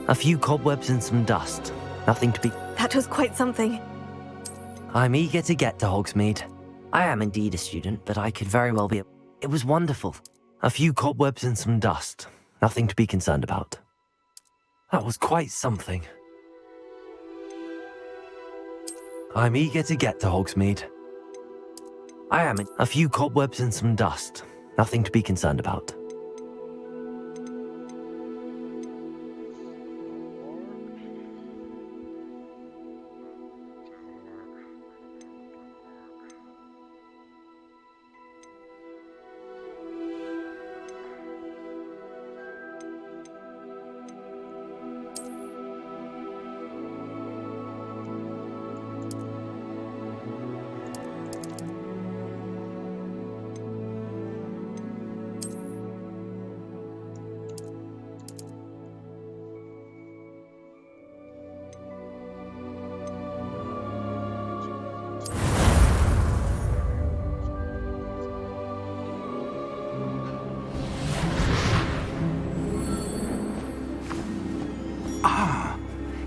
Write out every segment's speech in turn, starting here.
A few cobwebs and some dust. Nothing to be... That was quite something. I'm eager to get to Hogsmeade. I am indeed a student, but I could very well be a... It was wonderful. A few cobwebs and some dust. Nothing to be concerned about. That was quite something. I'm eager to get to Hogsmeade. I am a few cobwebs and some dust. Nothing to be concerned about.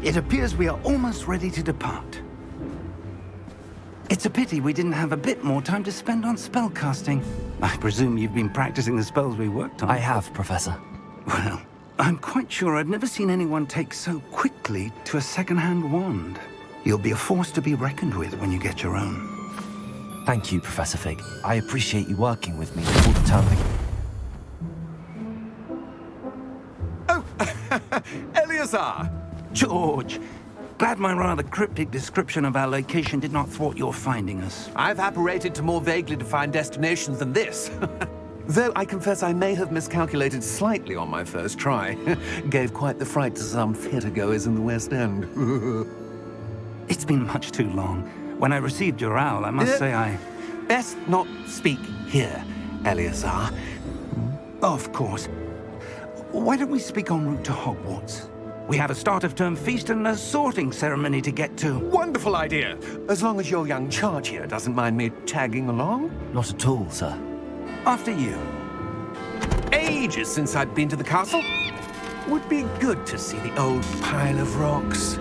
It appears we are almost ready to depart. It's a pity we didn't have a bit more time to spend on spellcasting. I presume you've been practicing the spells we worked on. I have, Professor. Well, I'm quite sure I've never seen anyone take so quickly to a second-hand wand. You'll be a force to be reckoned with when you get your own. Thank you, Professor Fig. I appreciate you working with me before the term begins. Oh, Eleazar! George, glad my rather cryptic description of our location did not thwart your finding us. I've apparated to more vaguely defined destinations than this. Though I confess I may have miscalculated slightly on my first try. Gave quite the fright to some theatre-goers in the West End. It's been much too long. When I received your owl, I must say I... Best not speak here, Eleazar. Of course. Why don't we speak en route to Hogwarts? We have a start-of-term feast and a sorting ceremony to get to. Wonderful idea! As long as your young charge here doesn't mind me tagging along. Not at all, sir. After you. Ages since I'd been to the castle. Would be good to see the old pile of rocks.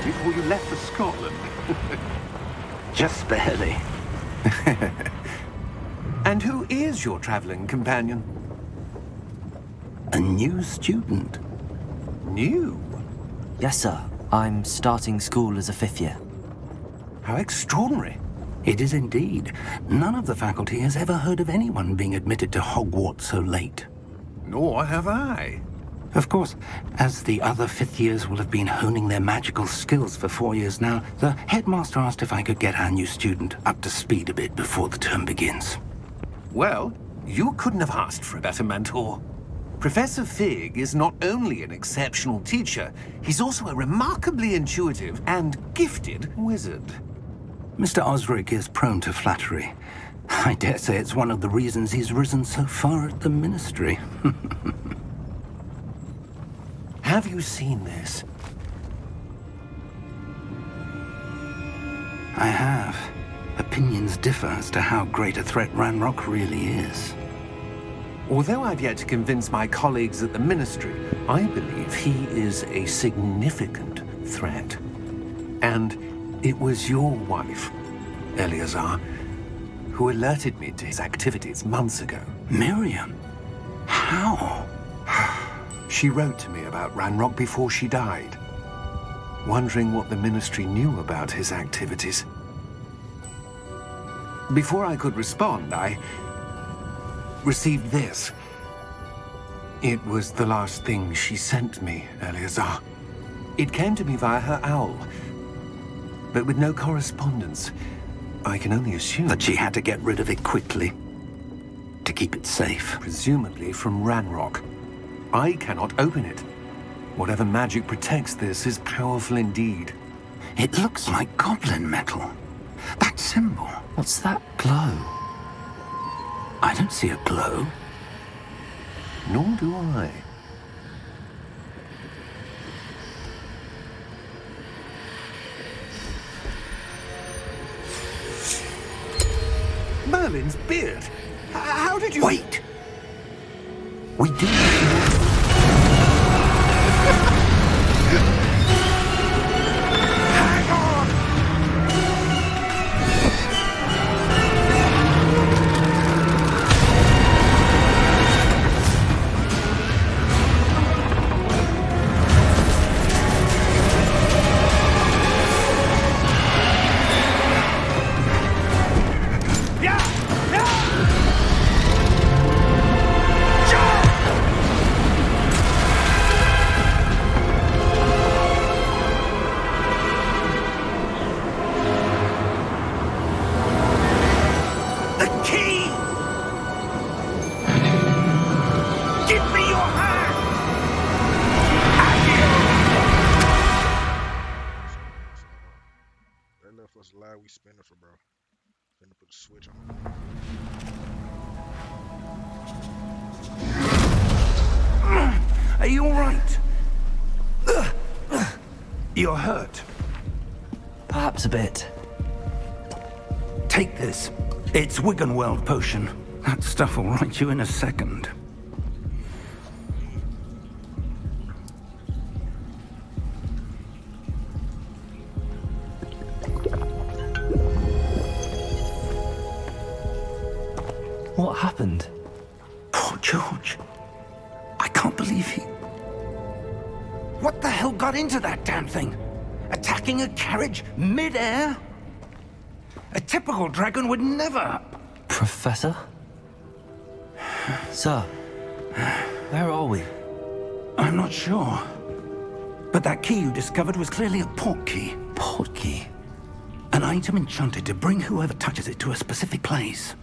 Before you left for Scotland. Just barely. And who is your traveling companion? A new student. New? Yes, sir. I'm starting school as a 5th year. How extraordinary. It is indeed. None of the faculty has ever heard of anyone being admitted to Hogwarts so late. Nor have I. Of course, as the other 5th years will have been honing their magical skills for 4 years now, the headmaster asked if I could get our new student up to speed a bit before the term begins. Well, you couldn't have asked for a better mentor. Professor Fig is not only an exceptional teacher, he's also a remarkably intuitive and gifted wizard. Mr. Osric is prone to flattery. I dare say it's one of the reasons he's risen so far at the Ministry. Have you seen this? I have. Opinions differ as to how great a threat Ranrock really is. Although I've yet to convince my colleagues at the Ministry, I believe he is a significant threat. And it was your wife, Eleazar, who alerted me to his activities months ago. Miriam? How? She wrote to me about Ranrock before she died, wondering what the Ministry knew about his activities. Before I could respond, I received this. It was the last thing she sent me, Eleazar. It came to me via her owl, but with no correspondence. I can only assume That she had to get rid of it quickly to keep it safe. presumably from Ranrock. I cannot open it. Whatever magic protects this is powerful indeed. It looks like goblin metal. That symbol. What's that glow? I don't see a glow. Nor do I. Merlin's beard. How did you... Wait! We do need to... Hang on! The key! Give me your hand! That left us alive, we spinning for bro. Finna put a switch on. Are you alright? You're hurt. Perhaps a bit. Take this. It's Wiggenweld potion. That stuff will right you in a second. What happened? Poor George. I can't believe he... What the hell got into that damn thing? Attacking a carriage mid-air? A typical dragon would never... Professor? Sir, where are we? I'm not sure. But that key you discovered was clearly a port key. Port key? An item enchanted to bring whoever touches it to a specific place.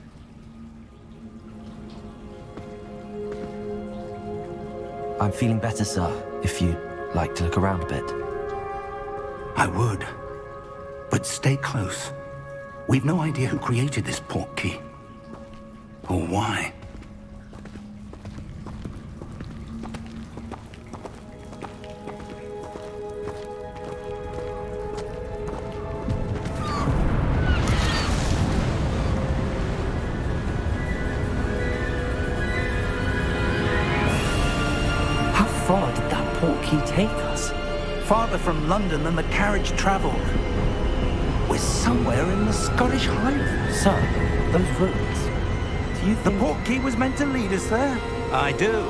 I'm feeling better, sir, if you'd like to look around a bit. I would. But stay close. We've no idea who created this port key. Or why. How far did that port key take us? Farther from London than the carriage traveled. We're somewhere in the Scottish Highlands. Sir, those ruins. Do you The think... port key was meant to lead us there? I do.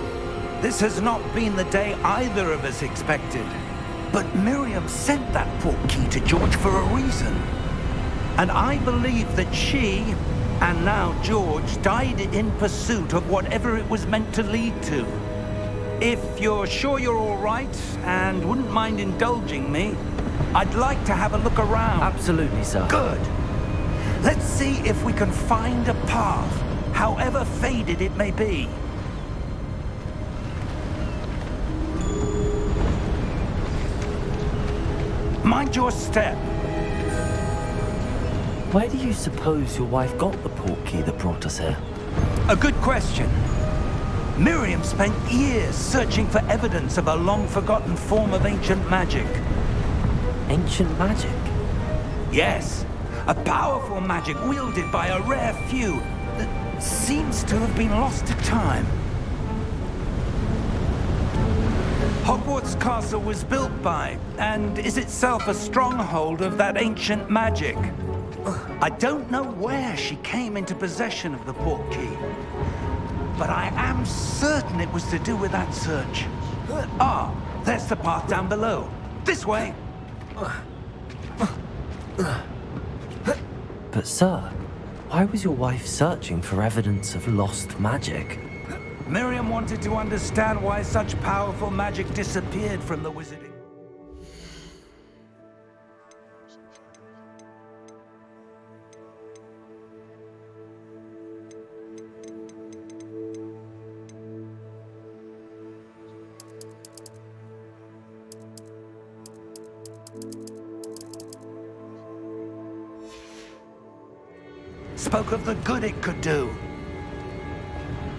This has not been the day either of us expected. But Miriam sent that port key to George for a reason. And I believe that she, and now George, died in pursuit of whatever it was meant to lead to. If you're sure you're all right and wouldn't mind indulging me, I'd like to have a look around. Absolutely, sir. Good. Let's see if we can find a path, however faded it may be. Mind your step. Where do you suppose your wife got the port key that brought us here? A good question. Miriam spent years searching for evidence of a long-forgotten form of ancient magic. Ancient magic? Yes, a powerful magic wielded by a rare few that seems to have been lost to time. Hogwarts Castle was built by, and is itself a stronghold of that ancient magic. I don't know where she came into possession of the portkey, but I am certain it was to do with that search. Ah, there's the path down below. This way. But sir, why was your wife searching for evidence of lost magic? Miriam wanted to understand why such powerful magic disappeared from the wizarding. Spoke of the good it could do.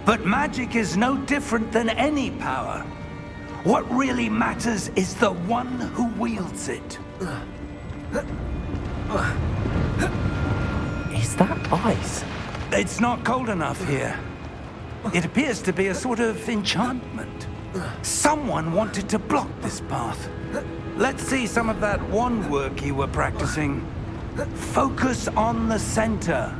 But magic is no different than any power. What really matters is the one who wields it. Is that ice? It's not cold enough here. It appears to be a sort of enchantment. Someone wanted to block this path. Let's see some of that wand work you were practicing. Focus on the center.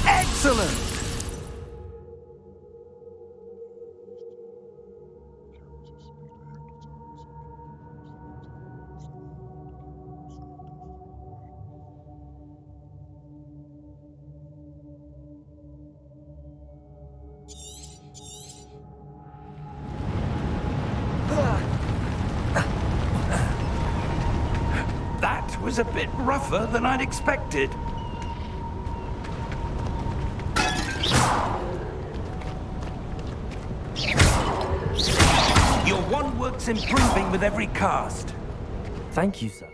Excellent! That was a bit rougher than I'd expected. Your wand work's improving with every cast. Thank you, sir.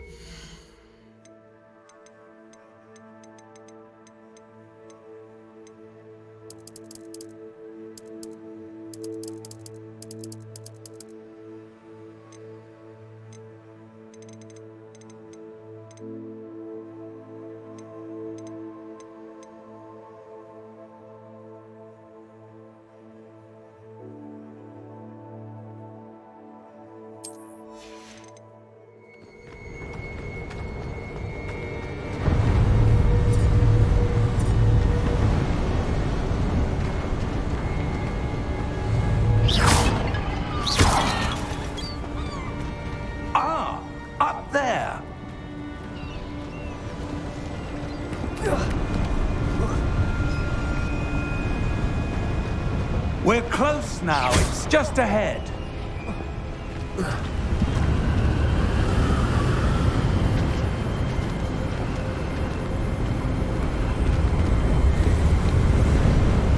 Up there! We're close now. It's just ahead.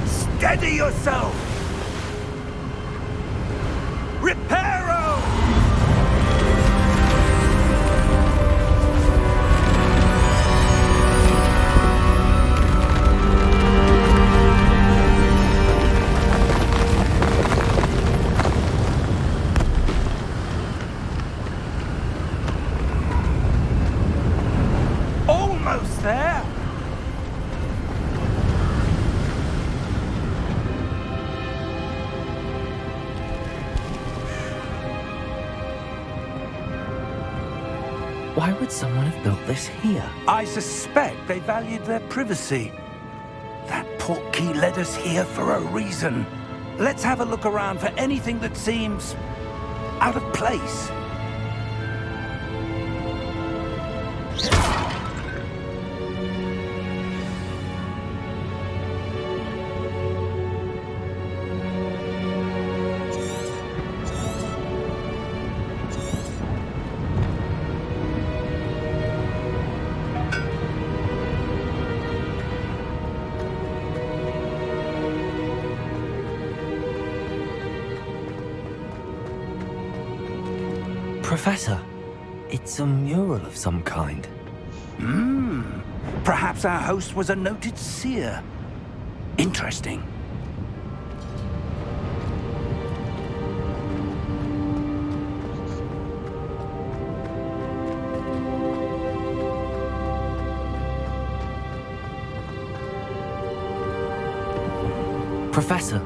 Steady yourself! Reparo! Almost there! Why would someone have built this here? I suspect they valued their privacy. That portkey led us here for a reason. Let's have a look around for anything that seems out of place. Professor, it's a mural of some kind. Perhaps our host was a noted seer. Interesting. Professor,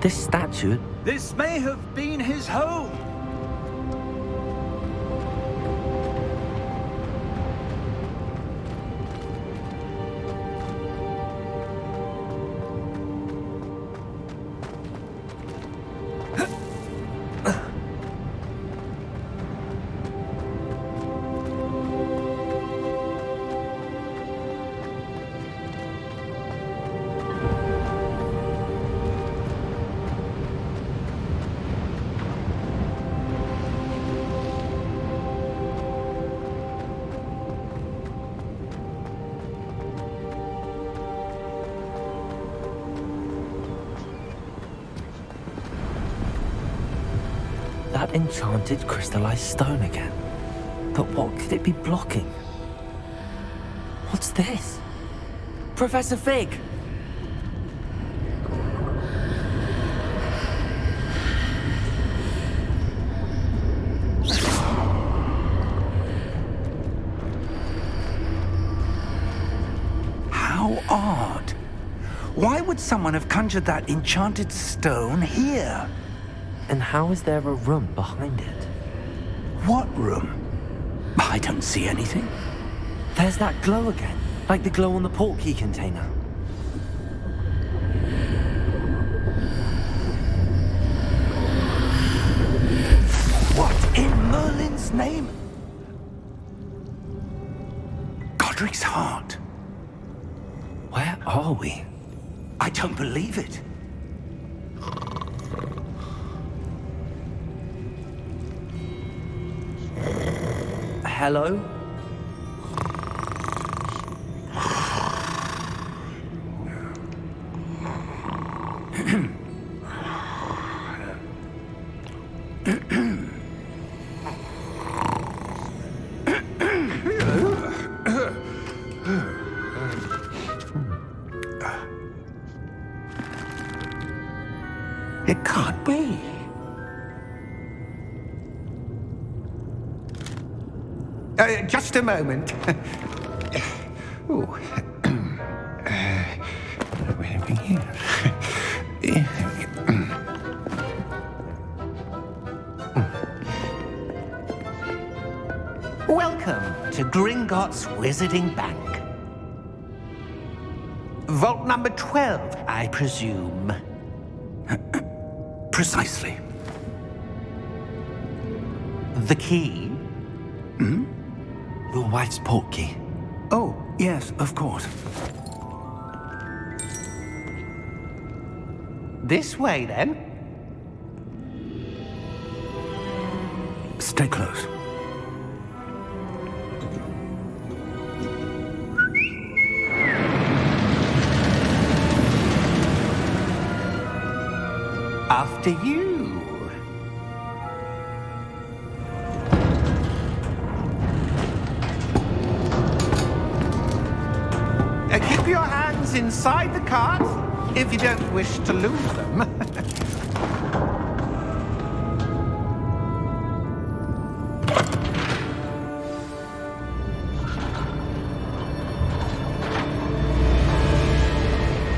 This statue... This may have been his home. That enchanted crystallized stone again. But what could it be blocking? What's this? Professor Fig! How odd. Why would someone have conjured that enchanted stone here? And how is there a room behind it? What room? I don't see anything. There's that glow again, like the glow on the portkey container. What in Merlin's name? Godric's heart. Where are we? I don't believe it. Hello? It can't be. Just a moment. Ooh. Welcome to Gringotts Wizarding Bank. Vault number 12, I presume. Precisely. The key? Your wife's portkey. Oh, yes, of course. This way, then. Stay close. After you. Keep your hands inside the cart if you don't wish to lose them.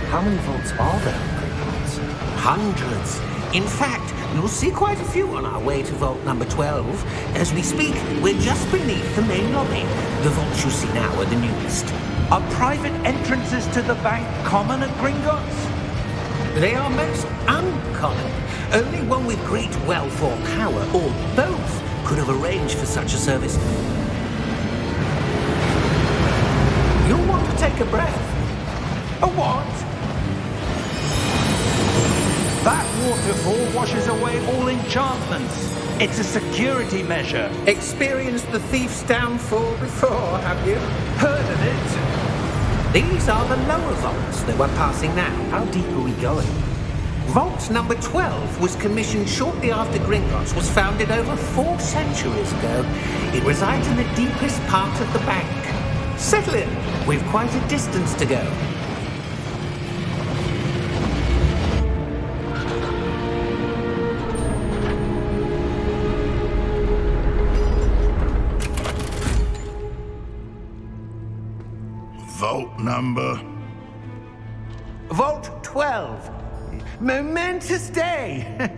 How many vaults are there in Gringotts? Hundreds. In fact, you'll see quite a few on our way to vault number 12. As we speak, we're just beneath the main lobby. The vaults you see now are the newest. Are private entrances to the bank common at Gringotts? They are most uncommon. Only one with great wealth or power, or both, could have arranged for such a service. You'll want to take a breath. A what? That waterfall washes away all enchantments. It's a security measure. Experienced the thief's downfall before, have you? Heard of it? These are the lower vaults that we're passing now. How deep are we going? Vault number 12 was commissioned shortly after Gringotts was founded over 4 centuries ago. It resides in the deepest part of the bank. Settle in. We've quite a distance to go. Vault number. Vault 12. Momentous day!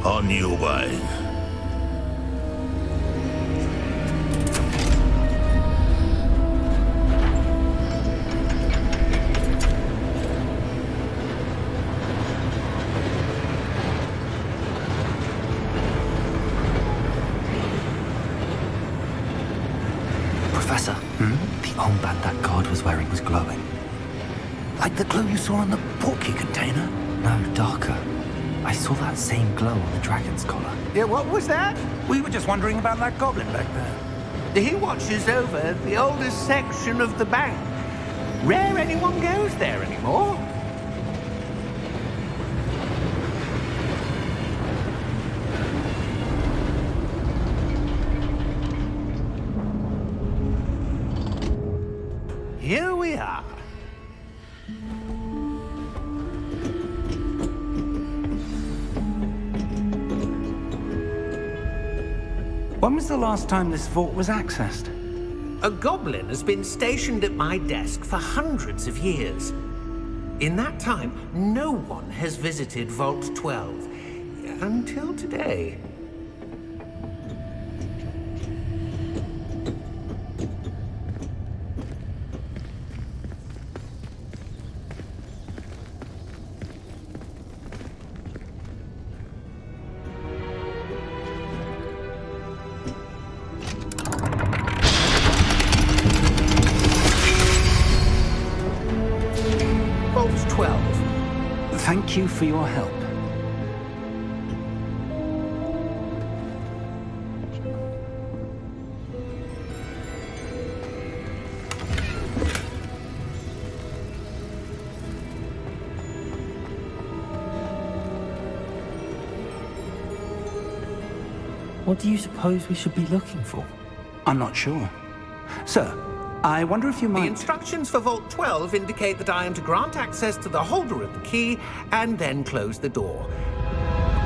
On your way. Professor, the armband that guard was wearing was glowing. Like the glow you saw on the portkey container? No, darker. I saw that same glow on the dragon's collar. Yeah, what was that? We were just wondering about that goblin back there. He watches over the oldest section of the bank. Rare anyone goes there anymore. Here we are. When was the last time this vault was accessed? A goblin has been stationed at my desk for hundreds of years. In that time, no one has visited Vault 12. Until today. Vault 12. Thank you for your help. What do you suppose we should be looking for? I'm not sure. Sir, I wonder if you The might... instructions for Vault 12 indicate that I am to grant access to the holder of the key and then close the door.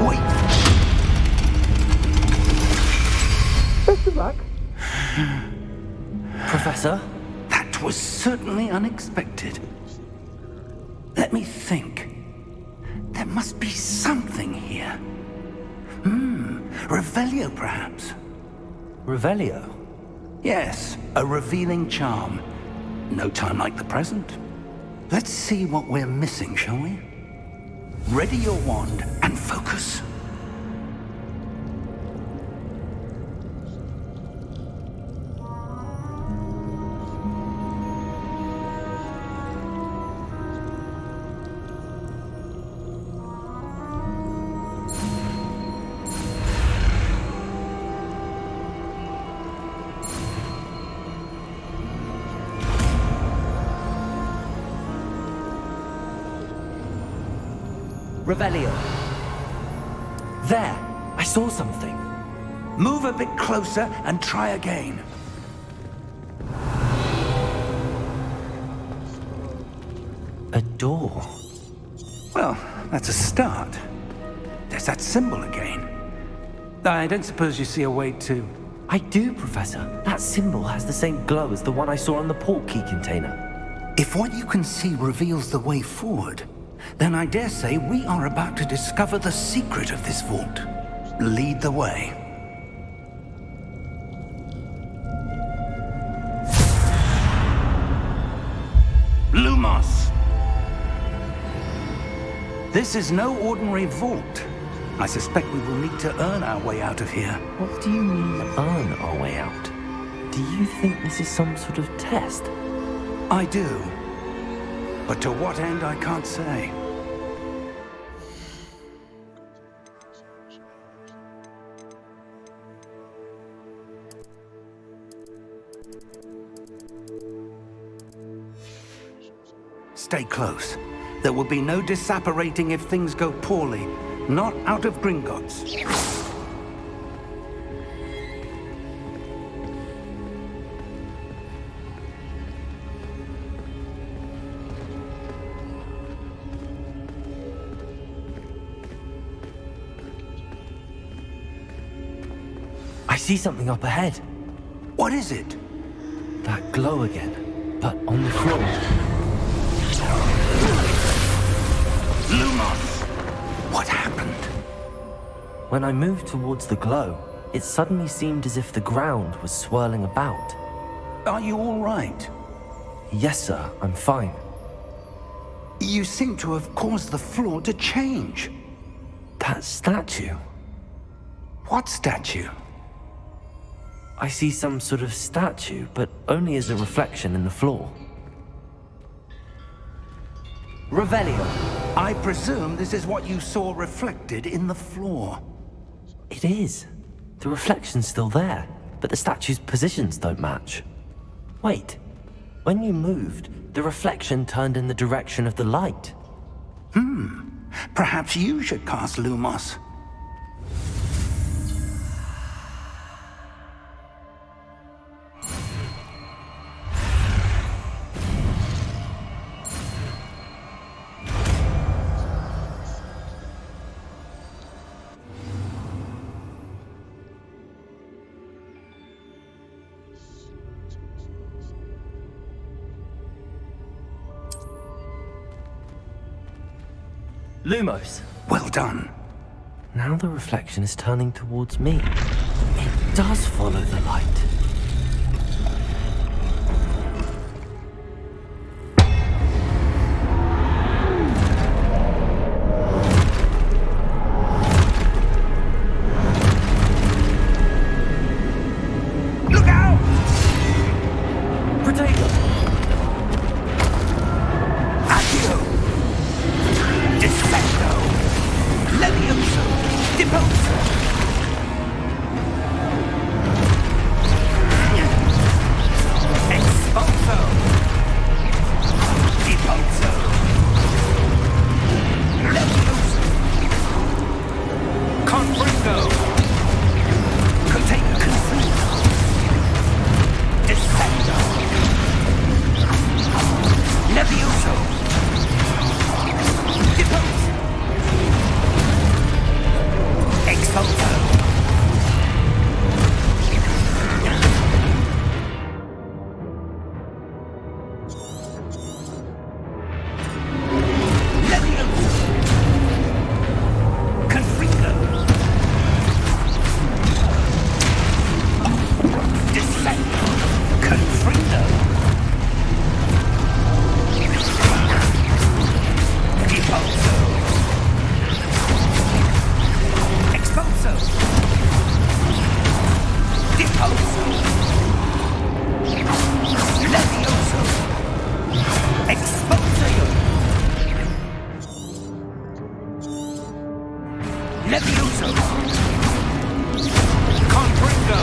Wait! Best of luck. Professor? That was certainly unexpected. Let me think. There must be something here. Revelio, perhaps? Revelio? Yes, a revealing charm. No time like the present. Let's see what we're missing, shall we? Ready your wand and focus. Revelio. There! I saw something. Move a bit closer and try again. A door. Well, that's a start. There's that symbol again. I don't suppose you see a way to... I do, Professor. That symbol has the same glow as the one I saw on the portkey container. If what you can see reveals the way forward, then I dare say we are about to discover the secret of this vault. Lead the way. Lumos! This is no ordinary vault. I suspect we will need to earn our way out of here. What do you mean, earn our way out? Do you think this is some sort of test? I do. But to what end, I can't say. Stay close. There will be no disapparating if things go poorly. Not out of Gringotts. I see something up ahead. What is it? That glow again, but on the floor. Lumos! What happened? When I moved towards the glow, it suddenly seemed as if the ground was swirling about. Are you all right? Yes, sir, I'm fine. You seem to have caused the floor to change. That statue. What statue? I see some sort of statue, but only as a reflection in the floor. Revelio. I presume this is what you saw reflected in the floor. It is. The reflection's still there, but the statue's positions don't match. Wait. When you moved, the reflection turned in the direction of the light. Perhaps you should cast Lumos. Lumos. Well done. Now the reflection is turning towards me. It does follow the light. Look out! Protego! Accio! Defecto! Levioso! Deposo! Expulso! Deposo! Levioso! Confringo! Container consumo! Defecto! Levioso! Deposo! Expulso! Levioso! Confringo! Descendo! Confringo! Deposo! Expulso! Deposo! Levioso! Expulso! Levioso! Confringo!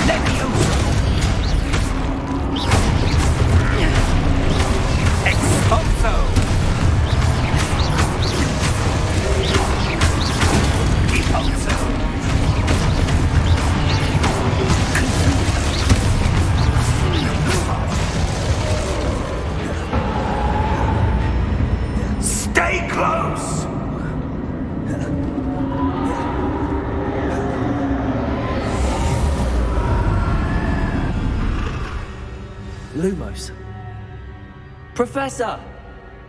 Levioso! Expulso! Deposo! Stay close! Lumos. Professor!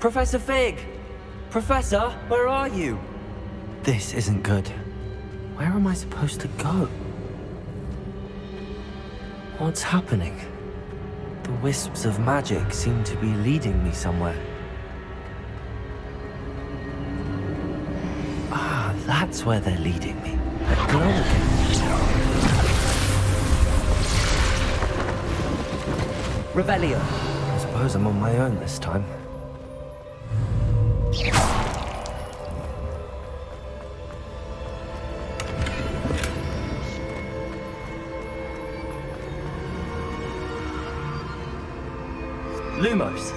Professor Fig! Professor, where are you? This isn't good. Where am I supposed to go? What's happening? The wisps of magic seem to be leading me somewhere. Ah, that's where they're leading me. That glow again. Revelio. I suppose I'm on my own this time. Lumos.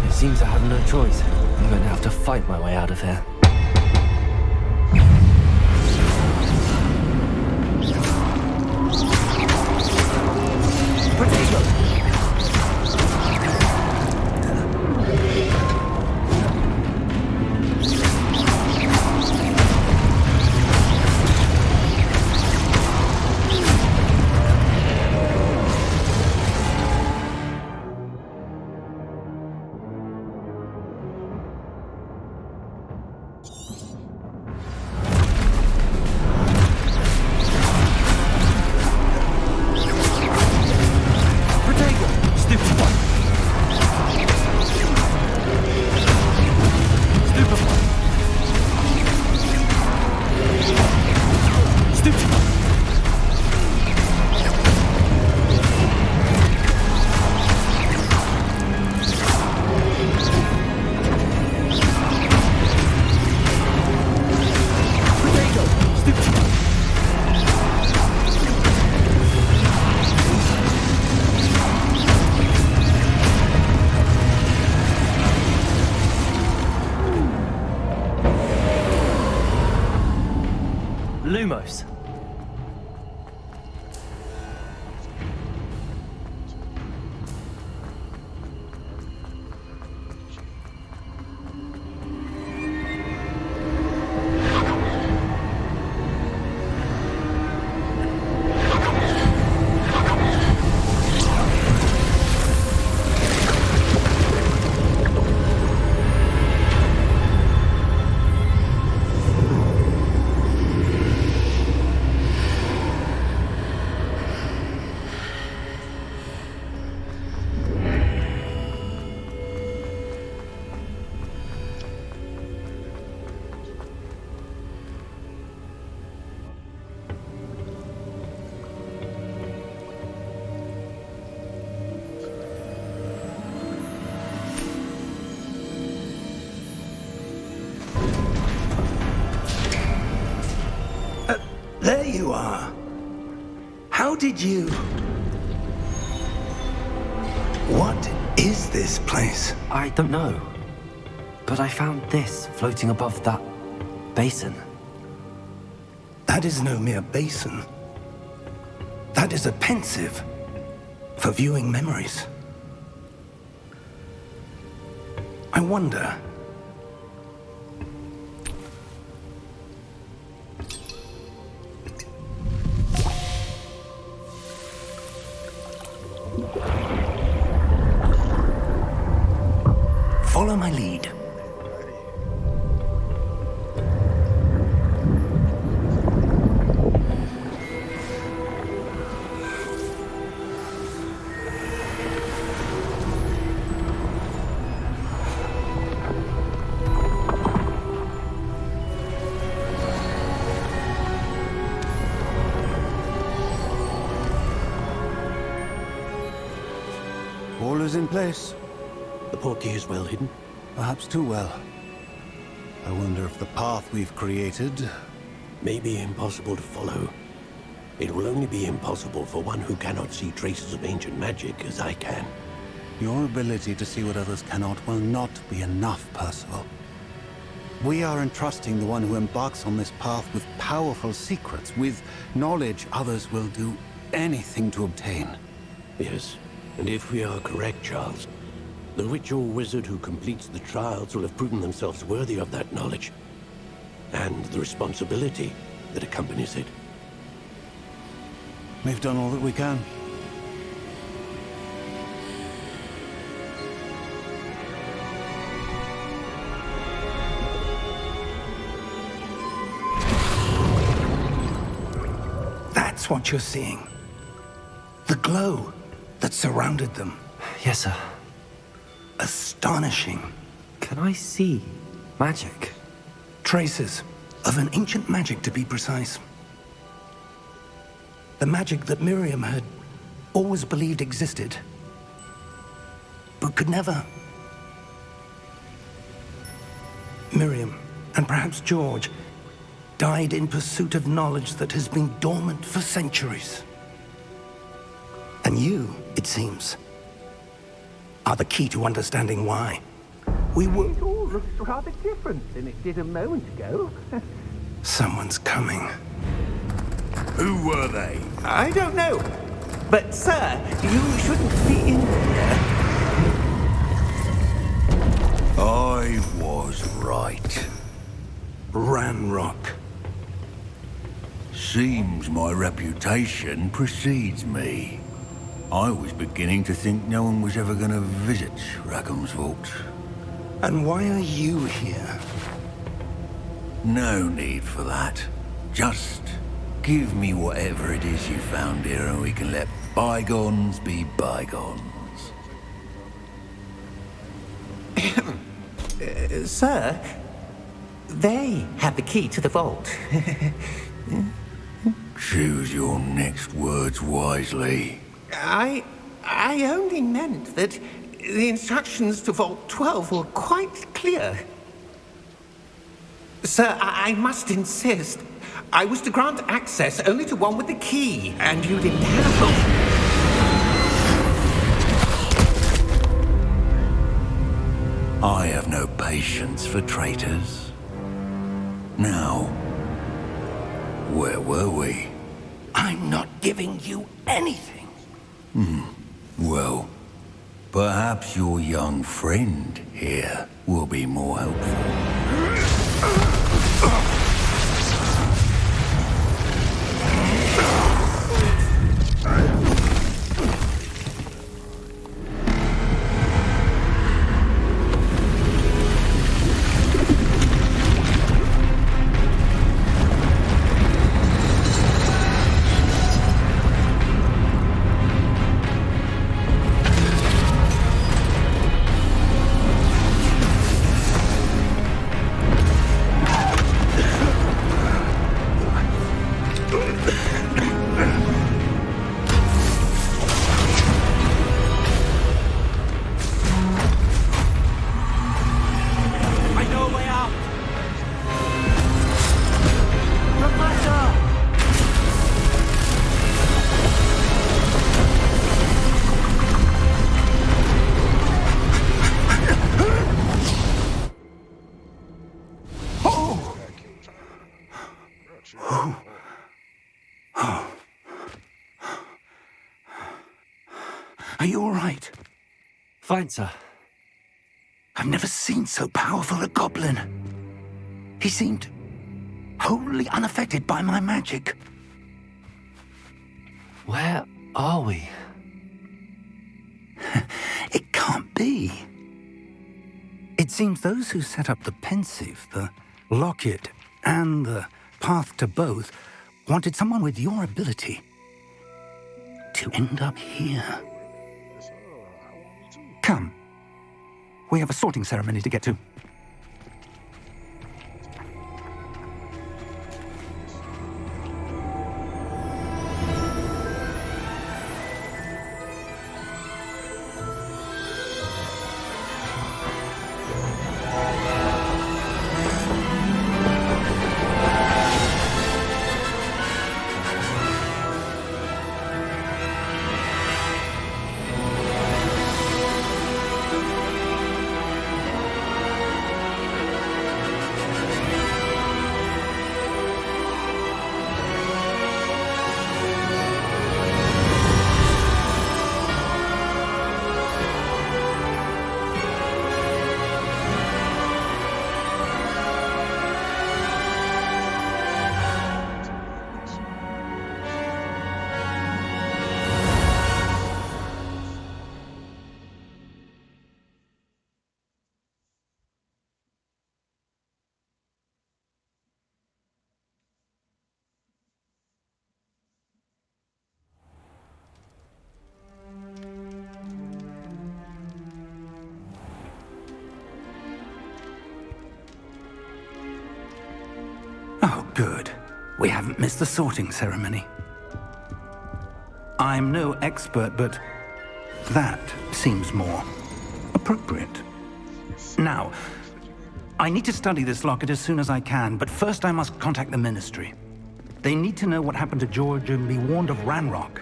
It seems I have no choice. I'm going to have to fight my way out of here. Protego! Lumos. There you are. How did you... What is this place? I don't know. But I found this floating above that basin. That is no mere basin. That is a pensive for viewing memories. I wonder... Follow my lead. All is in place. The portkey is well hidden. Perhaps too well. I wonder if the path we've created... May be impossible to follow. It will only be impossible for one who cannot see traces of ancient magic as I can. Your ability to see what others cannot will not be enough, Percival. We are entrusting the one who embarks on this path with powerful secrets, with knowledge others will do anything to obtain. Yes, and if we are correct, Charles, the witch or wizard who completes the trials will have proven themselves worthy of that knowledge, and the responsibility that accompanies it. We've done all that we can. That's what you're seeing. The glow that surrounded them. Yes, sir. Astonishing. Can I see magic? Traces of an ancient magic, to be precise. The magic that Miriam had always believed existed, but could never. Miriam, and perhaps George, died in pursuit of knowledge that has been dormant for centuries. And you, it seems, are the key to understanding why. We were... It all looks rather different than it did a moment ago. Someone's coming. Who were they? I don't know. But, sir, you shouldn't be in here. I was right. Ranrock. Seems my reputation precedes me. I was beginning to think no one was ever going to visit Rackham's vault. And why are you here? No need for that. Just give me whatever it is you found here and we can let bygones be bygones. Sir, they have the key to the vault. Choose your next words wisely. I only meant that the instructions to Vault 12 were quite clear. Sir, I must insist. I was to grant access only to one with the key, and you didn't have... I have no patience for traitors. Now, Where were we? I'm not giving you anything. Well, perhaps your young friend here will be more helpful. I know a way out. Professor! Are you all right? Fine, sir. I've never seen so powerful a goblin. He seemed wholly unaffected by my magic. Where are we? It can't be. It seems those who set up the pensive, the locket, and the path to both wanted someone with your ability to end up here. Come. We have a sorting ceremony to get to. Oh, good. We haven't missed the sorting ceremony. I'm no expert, but that seems more appropriate. Now, I need to study this locket as soon as I can, but first I must contact the Ministry. They need to know what happened to George and be warned of Ranrock.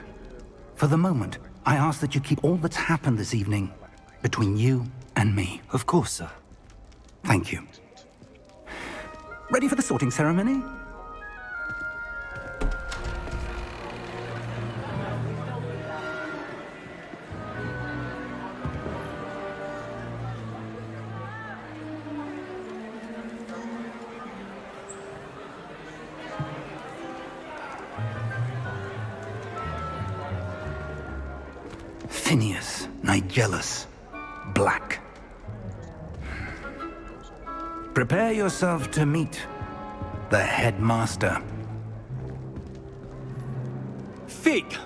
For the moment, I ask that you keep all that's happened this evening between you and me. Of course, sir. Thank you. Ready for the sorting ceremony? Phineas, Nigellus, Black. Prepare yourself to meet the headmaster. Fig,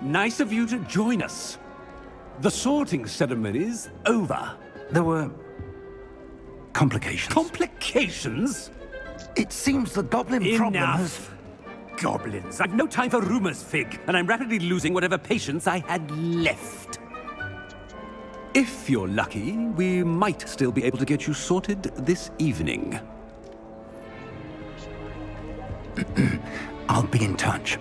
nice of you to join us. The sorting ceremony's over. There were complications. Complications? It seems the goblin problem has... Enough. Goblins. I've no time for rumors, Fig, and I'm rapidly losing whatever patience I had left. If you're lucky, we might still be able to get you sorted this evening. I'll be in touch.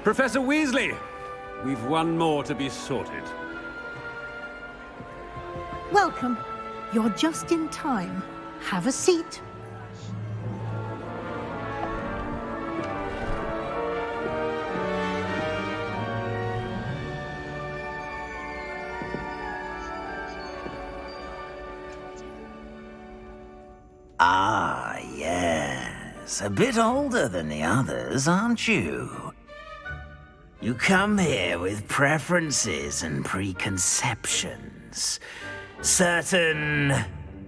Professor Weasley, we've one more to be sorted. Welcome. You're just in time. Have a seat. Ah, yes. A bit older than the others, aren't you? You come here with preferences and preconceptions. Certain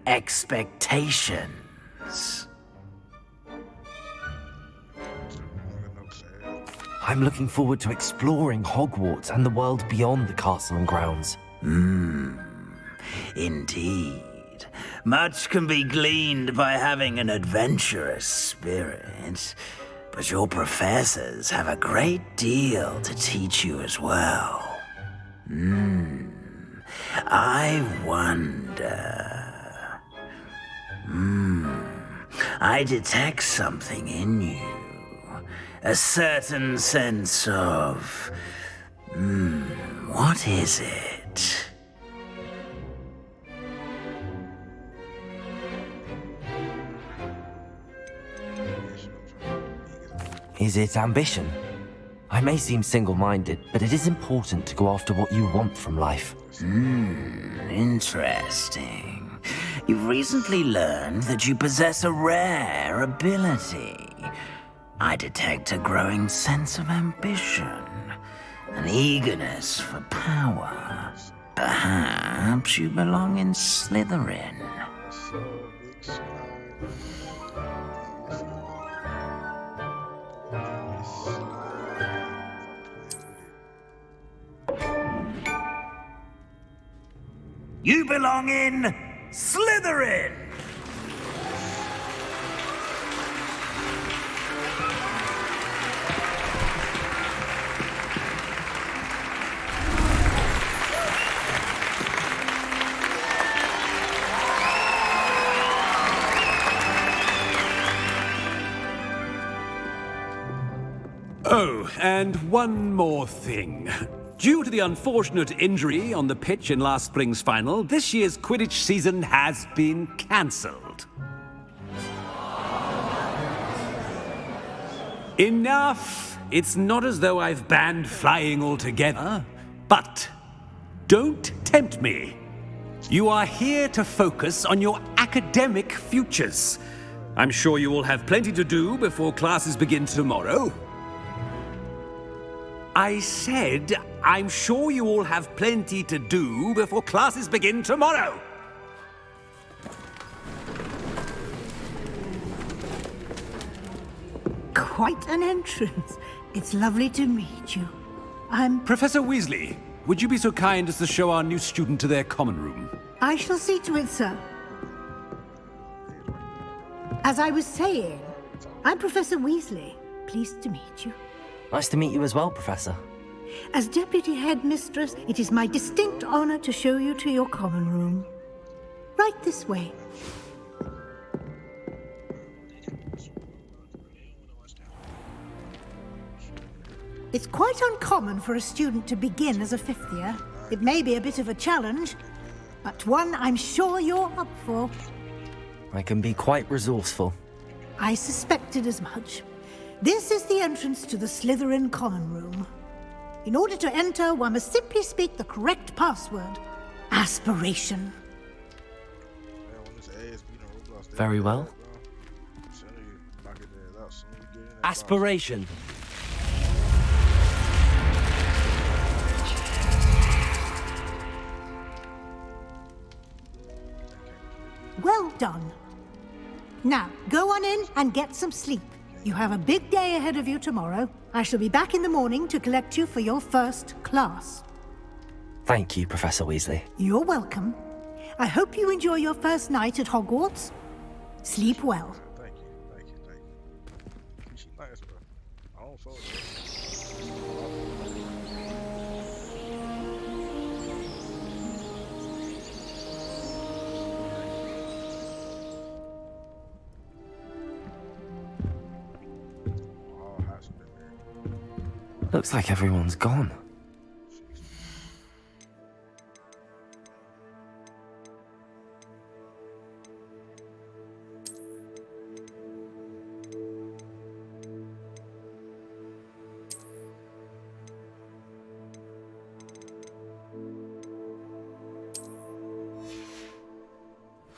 expectations. I'm looking forward to exploring Hogwarts and the world beyond the castle and grounds. Indeed. Much can be gleaned by having an adventurous spirit, but your professors have a great deal to teach you as well. I wonder... I detect something in you. A certain sense of... what is it? Is it ambition? I may seem single-minded, but it is important to go after what you want from life. Interesting. You've recently learned that you possess a rare ability. I detect a growing sense of ambition, an eagerness for power. Perhaps you belong in Slytherin. You belong in Slytherin! Oh, and one more thing. Due to the unfortunate injury on the pitch in last spring's final, this year's Quidditch season has been cancelled. Enough! It's not as though I've banned flying altogether, but don't tempt me. You are here to focus on your academic futures. I'm sure you will have plenty to do before classes begin tomorrow. I said, I'm sure you all have plenty to do before classes begin tomorrow. Quite an entrance. It's lovely to meet you. Professor Weasley, would you be so kind as to show our new student to their common room? I shall see to it, sir. As I was saying, I'm Professor Weasley. Pleased to meet you. Nice to meet you as well, Professor. As Deputy Headmistress, it is my distinct honor to show you to your common room. Right this way. It's quite uncommon for a student to begin as a fifth year. It may be a bit of a challenge, but one I'm sure you're up for. I can be quite resourceful. I suspected as much. This is the entrance to the Slytherin common room. In order to enter, one must simply speak the correct password. Aspiration. Very well. Aspiration. Well done. Now, go on in and get some sleep. You have a big day ahead of you tomorrow. I shall be back in the morning to collect you for your first class. Thank you, Professor Weasley. You're welcome. I hope you enjoy your first night at Hogwarts. Sleep well. Thank you. She's nice, bro. I don't fuck with her. Looks like everyone's gone.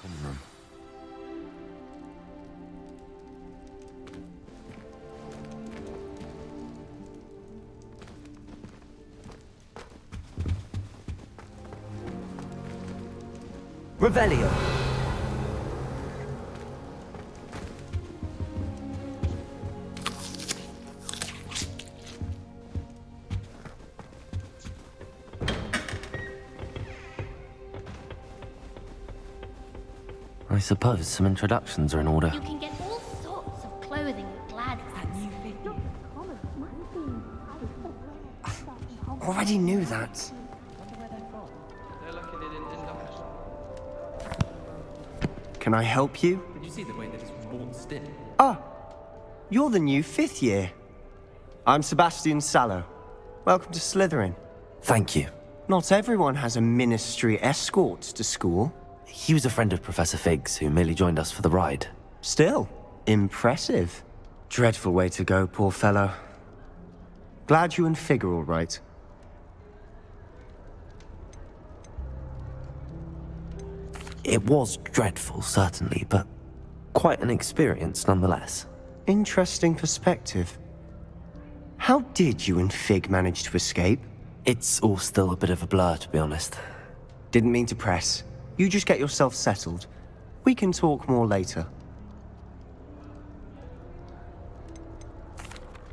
Common room. Revelio. I suppose some introductions are in order. You can get all sorts of clothing at Gladys. That new thing. Already knew that. Can I help you? Did you see the way that it's waltzed in? Ah, you're the new 5th year. I'm Sebastian Sallow. Welcome to Slytherin. Thank you. Not everyone has a ministry escort to school. He was a friend of Professor Fig's who merely joined us for the ride. Still, impressive. Dreadful way to go, poor fellow. Glad you and Fig are all right. It was dreadful, certainly, but quite an experience nonetheless. Interesting perspective. How did you and Fig manage to escape? It's all still a bit of a blur, to be honest. Didn't mean to press. You just get yourself settled. We can talk more later.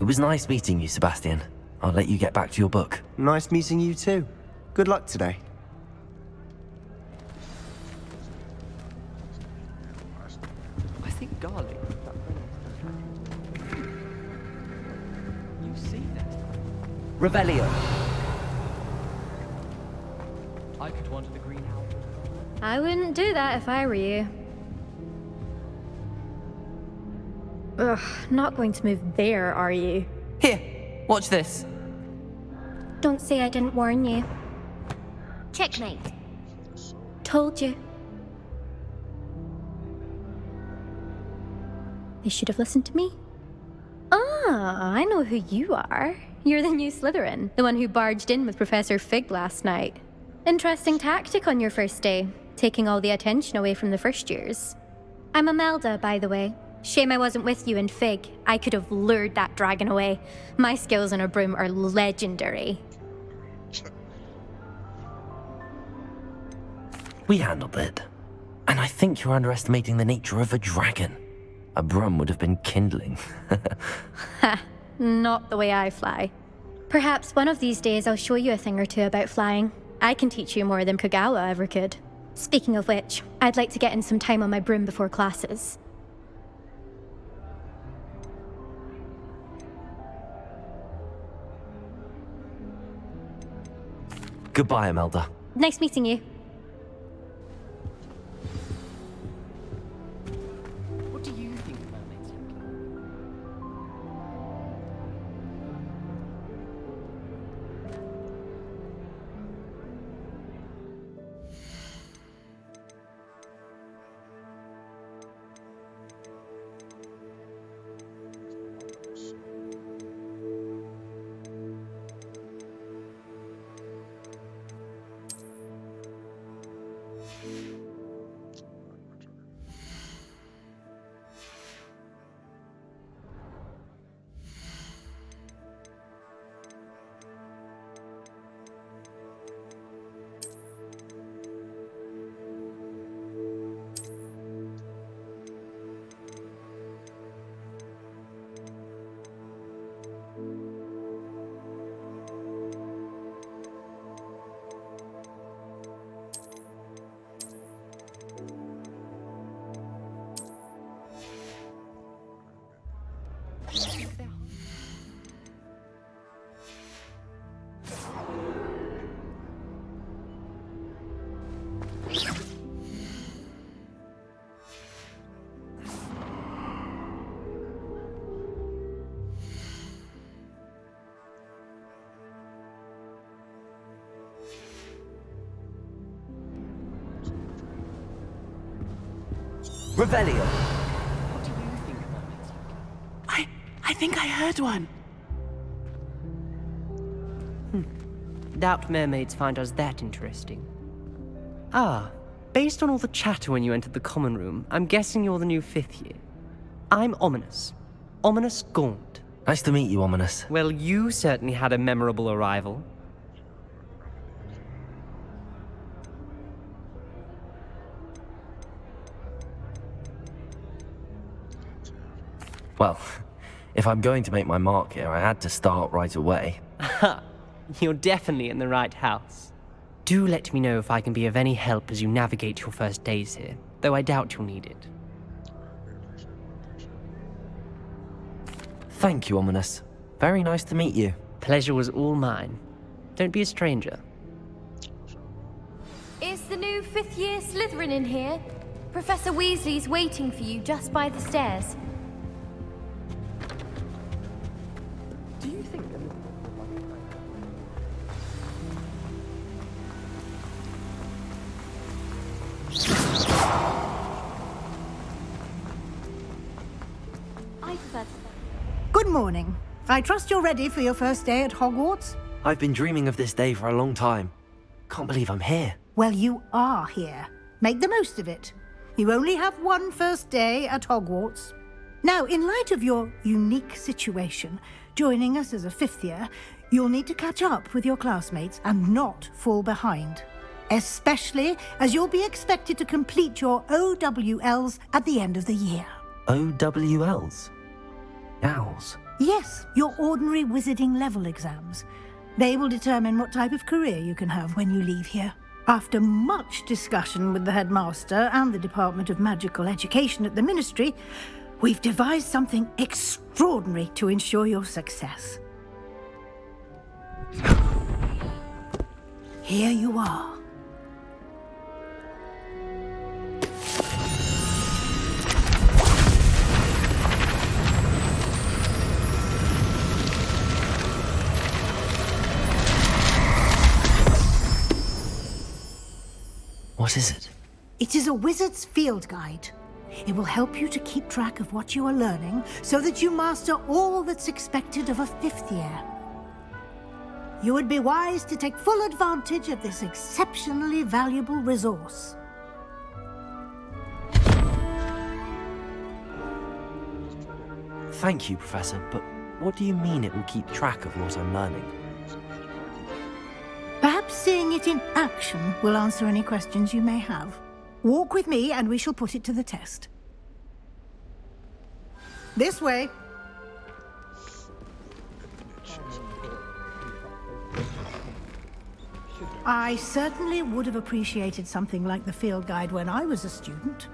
It was nice meeting you, Sebastian. I'll let you get back to your book. Nice meeting you too. Good luck today. I think garlic. You see that? Revelio. I could wander the green owl. I wouldn't do that if I were you. Ugh, not going to move there, are you? Here, watch this. Don't say I didn't warn you. Checkmate. Told you. They should have listened to me. Ah, I know who you are. You're the new Slytherin, the one who barged in with Professor Fig last night. Interesting tactic on your first day, taking all the attention away from the first years. I'm Imelda, by the way. Shame I wasn't with you in Fig. I could have lured that dragon away. My skills on a broom are legendary. We handled it. And I think you're underestimating the nature of a dragon. A broom would have been kindling. Ha, not the way I fly. Perhaps one of these days I'll show you a thing or two about flying. I can teach you more than Kagawa ever could. Speaking of which, I'd like to get in some time on my broom before classes. Goodbye, Imelda. Nice meeting you. What do you think of mermaids? Revelio. What do you think mermaids are? I think I heard one. Doubt mermaids find us that interesting. Ah, based on all the chatter when you entered the common room, I'm guessing you're the new 5th year. I'm Ominous. Ominous Gaunt. Nice to meet you, Ominous. Well, you certainly had a memorable arrival. Well, if I'm going to make my mark here, I had to start right away. Ha! You're definitely in the right house. Do let me know if I can be of any help as you navigate your first days here, though I doubt you'll need it. Thank you, Ominous. Very nice to meet you. Pleasure was all mine. Don't be a stranger. Is the new 5th year Slytherin in here? Professor Weasley's waiting for you just by the stairs. Do you think that... I prefer to... Good morning. I trust you're ready for your first day at Hogwarts? I've been dreaming of this day for a long time. Can't believe I'm here. Well, you are here. Make the most of it. You only have one first day at Hogwarts. Now, in light of your unique situation, joining us as a 5th year, you'll need to catch up with your classmates and not fall behind. Especially as you'll be expected to complete your OWLs at the end of the year. OWLs? Owls? Yes, your ordinary wizarding level exams. They will determine what type of career you can have when you leave here. After much discussion with the headmaster and the Department of Magical Education at the Ministry, we've devised something extraordinary to ensure your success. Here you are. What is it? It is a wizard's field guide. It will help you to keep track of what you are learning so that you master all that's expected of a 5th year. You would be wise to take full advantage of this exceptionally valuable resource. Thank you, Professor, but what do you mean it will keep track of what I'm learning? Perhaps seeing it in action will answer any questions you may have. Walk with me and we shall put it to the test. This way. I certainly would have appreciated something like the field guide when I was a student.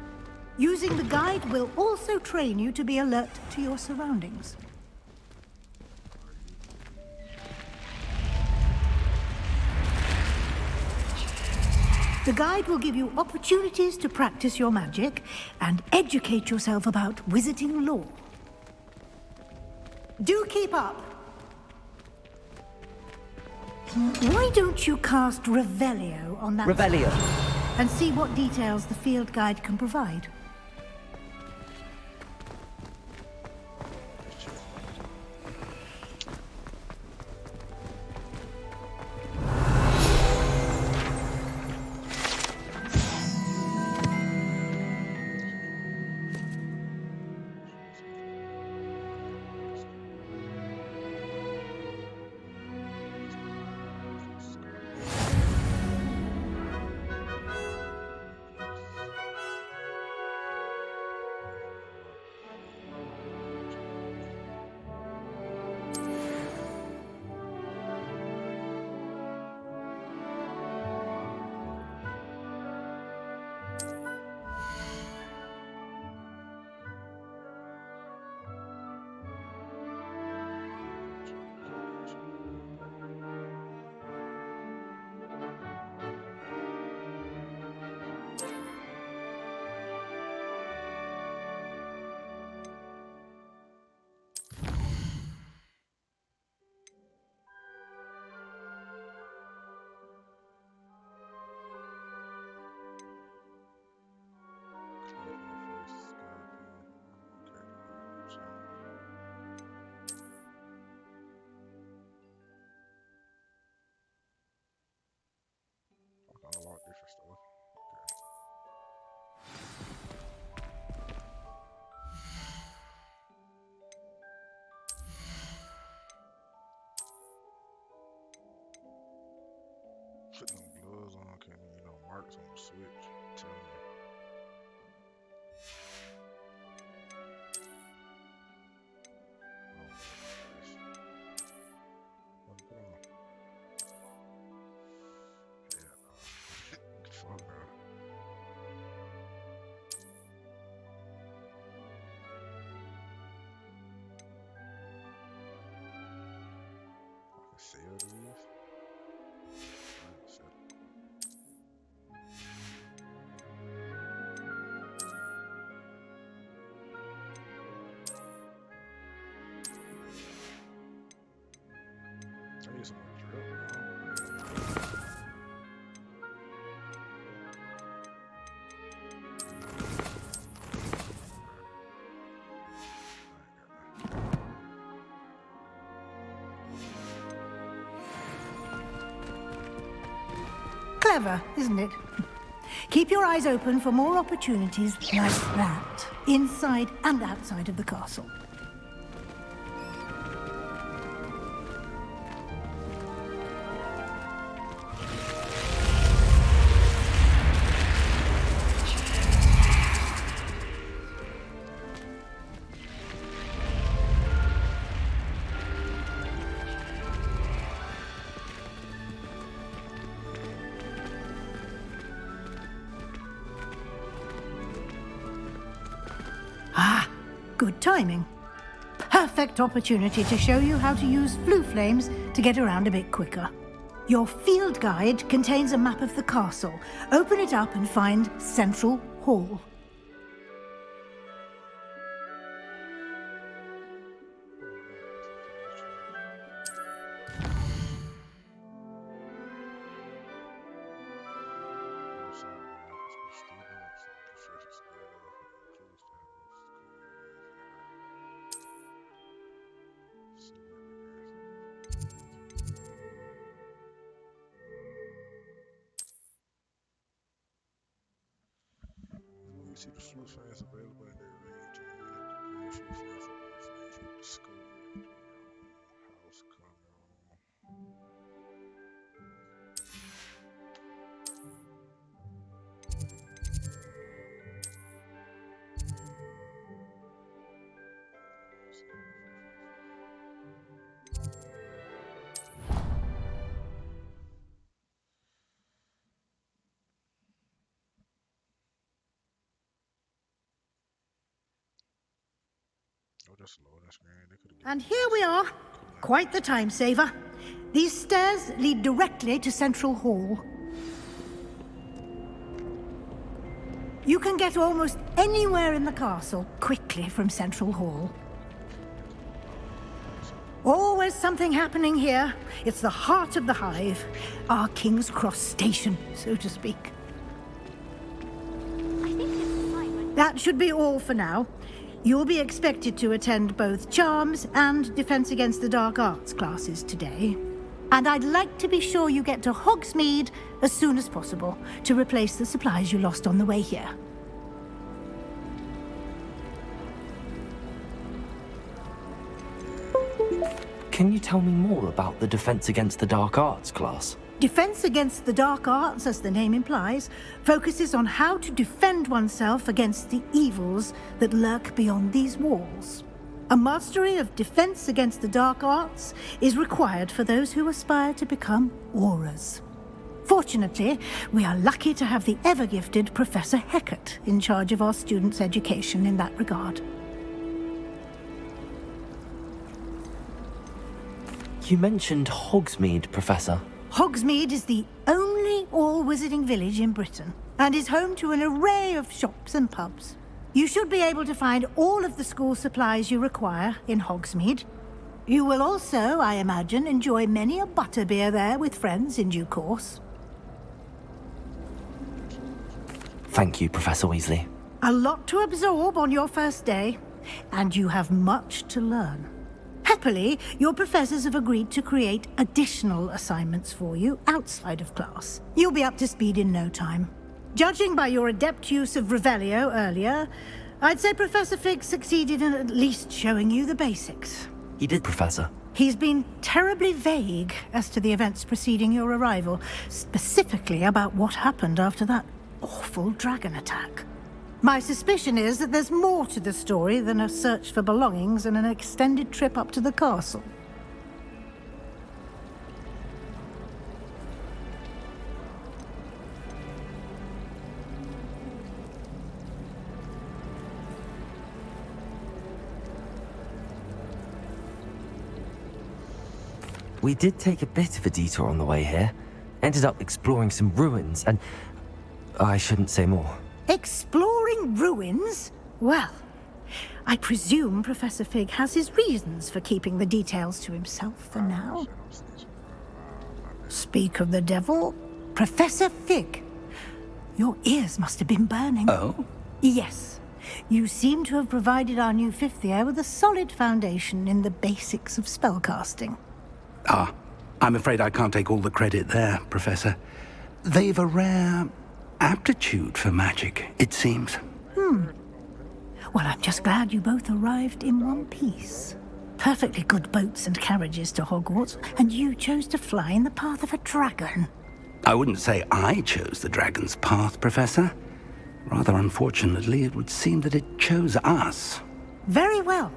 Using the guide will also train you to be alert to your surroundings. The guide will give you opportunities to practice your magic and educate yourself about wizarding lore. Do keep up. Why don't you cast Revelio on that Revelio. and see what details the field guide can provide? different stuff. Put them gloves on, can marks on the switch. I'm telling you. Oh, put on. Yeah, no. Fuck no. I can sell these. I can sell them. I need some more drip, Clever, isn't it? Keep your eyes open for more opportunities like that, inside and outside of the castle. Good timing. Perfect opportunity to show you how to use flue flames to get around a bit quicker. Your field guide contains a map of the castle. Open it up and find Central Hall. You see the flue fans available in their range and green flue fans for flames you discover in your own house coming on. Oh, that's low. That's green. They could have. And here we are. Quite the time saver. These stairs lead directly to Central Hall. You can get almost anywhere in the castle quickly from Central Hall. Always something happening here. It's the heart of the hive. Our King's Cross station, so to speak. That should be all for now. You'll be expected to attend both Charms and Defense Against the Dark Arts classes today. And I'd like to be sure you get to Hogsmeade as soon as possible to replace the supplies you lost on the way here. Can you tell me more about the Defense Against the Dark Arts class? Defense Against the Dark Arts, as the name implies, focuses on how to defend oneself against the evils that lurk beyond these walls. A mastery of Defense Against the Dark Arts is required for those who aspire to become Aurors. Fortunately, we are lucky to have the ever-gifted Professor Hecat in charge of our students' education in that regard. You mentioned Hogsmeade, Professor. Hogsmeade is the only all-wizarding village in Britain and is home to an array of shops and pubs. You should be able to find all of the school supplies you require in Hogsmeade. You will also, I imagine, enjoy many a butterbeer there with friends in due course. Thank you, Professor Weasley. A lot to absorb on your first day, and you have much to learn. Happily, your professors have agreed to create additional assignments for you outside of class. You'll be up to speed in no time. Judging by your adept use of Revelio earlier, I'd say Professor Fig succeeded in at least showing you the basics. He did, Professor. He's been terribly vague as to the events preceding your arrival, specifically about what happened after that awful dragon attack. My suspicion is that there's more to the story than a search for belongings and an extended trip up to the castle. We did take a bit of a detour on the way here. Ended up exploring some ruins and... I shouldn't say more. Exploring ruins? Well, I presume Professor Fig has his reasons for keeping the details to himself for now. Speak of the devil, Professor Fig. Your ears must have been burning. Oh? Yes. You seem to have provided our new fifth year with a solid foundation in the basics of spellcasting. Ah, I'm afraid I can't take all the credit there, Professor. They've a rare aptitude for magic, it seems. Well, I'm just glad you both arrived in one piece. Perfectly good boats and carriages to Hogwarts, and you chose to fly in the path of a dragon. I wouldn't say I chose the dragon's path, Professor. Rather unfortunately, it would seem that it chose us. Very well.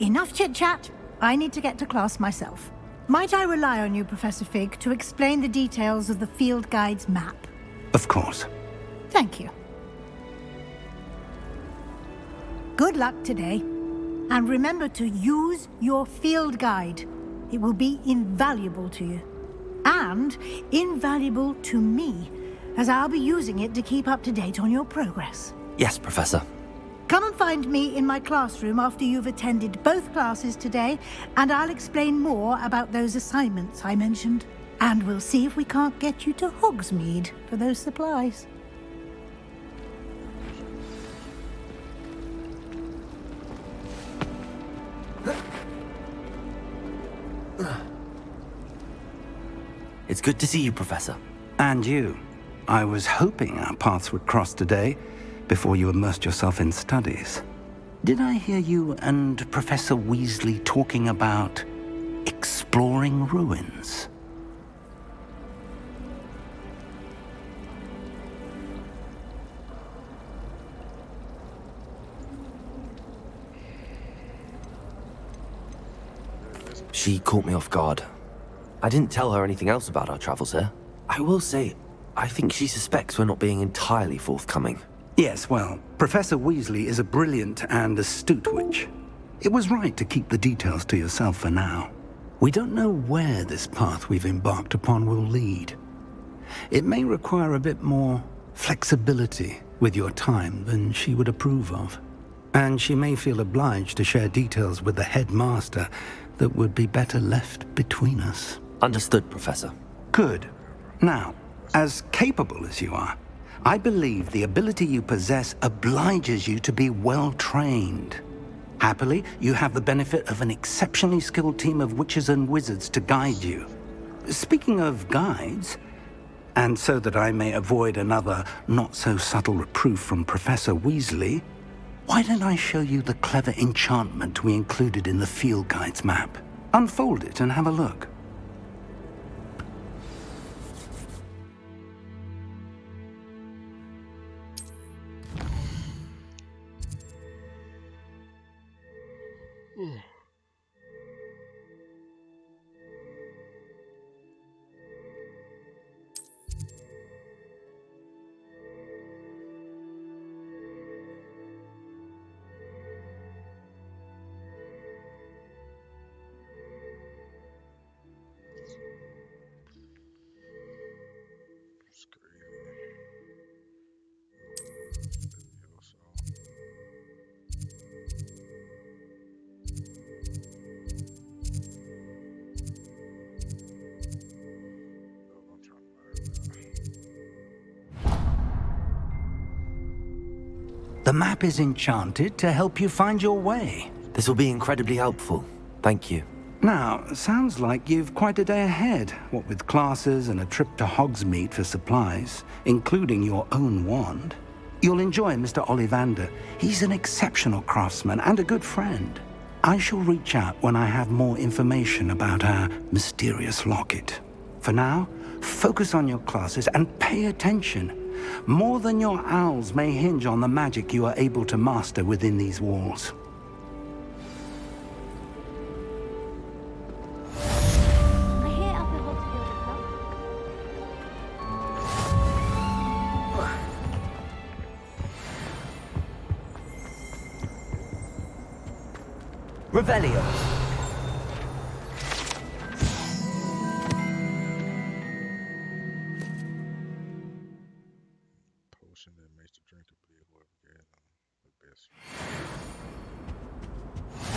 Enough chit-chat. I need to get to class myself. Might I rely on you, Professor Fig, to explain the details of the field guide's map? Of course. Thank you. Good luck today. And remember to use your field guide. It will be invaluable to you. And invaluable to me, as I'll be using it to keep up to date on your progress. Yes, Professor. Come and find me in my classroom after you've attended both classes today, and I'll explain more about those assignments I mentioned. And we'll see if we can't get you to Hogsmeade for those supplies. It's good to see you, Professor. And you. I was hoping our paths would cross today, before you immersed yourself in studies. Did I hear you and Professor Weasley talking about exploring ruins? She caught me off guard. I didn't tell her anything else about our travels here. I will say, I think she suspects we're not being entirely forthcoming. Yes, well, Professor Weasley is a brilliant and astute witch. It was right to keep the details to yourself for now. We don't know where this path we've embarked upon will lead. It may require a bit more flexibility with your time than she would approve of. And she may feel obliged to share details with the headmaster that would be better left between us. Understood, Professor. Good. Now, as capable as you are, I believe the ability you possess obliges you to be well-trained. Happily, you have the benefit of an exceptionally skilled team of witches and wizards to guide you. Speaking of guides, and so that I may avoid another not-so-subtle reproof from Professor Weasley, why don't I show you the clever enchantment we included in the field guide's map? Unfold it and have a look. The map is enchanted to help you find your way. This will be incredibly helpful. Thank you. Now, sounds like you've quite a day ahead, what with classes and a trip to Hogsmeade for supplies, including your own wand. You'll enjoy Mr. Ollivander. He's an exceptional craftsman and a good friend. I shall reach out when I have more information about our mysterious locket. For now, focus on your classes and pay attention. More than your owls may hinge on the magic you are able to master within these walls. Revelio. Potion that makes the drink appear whoever get the best.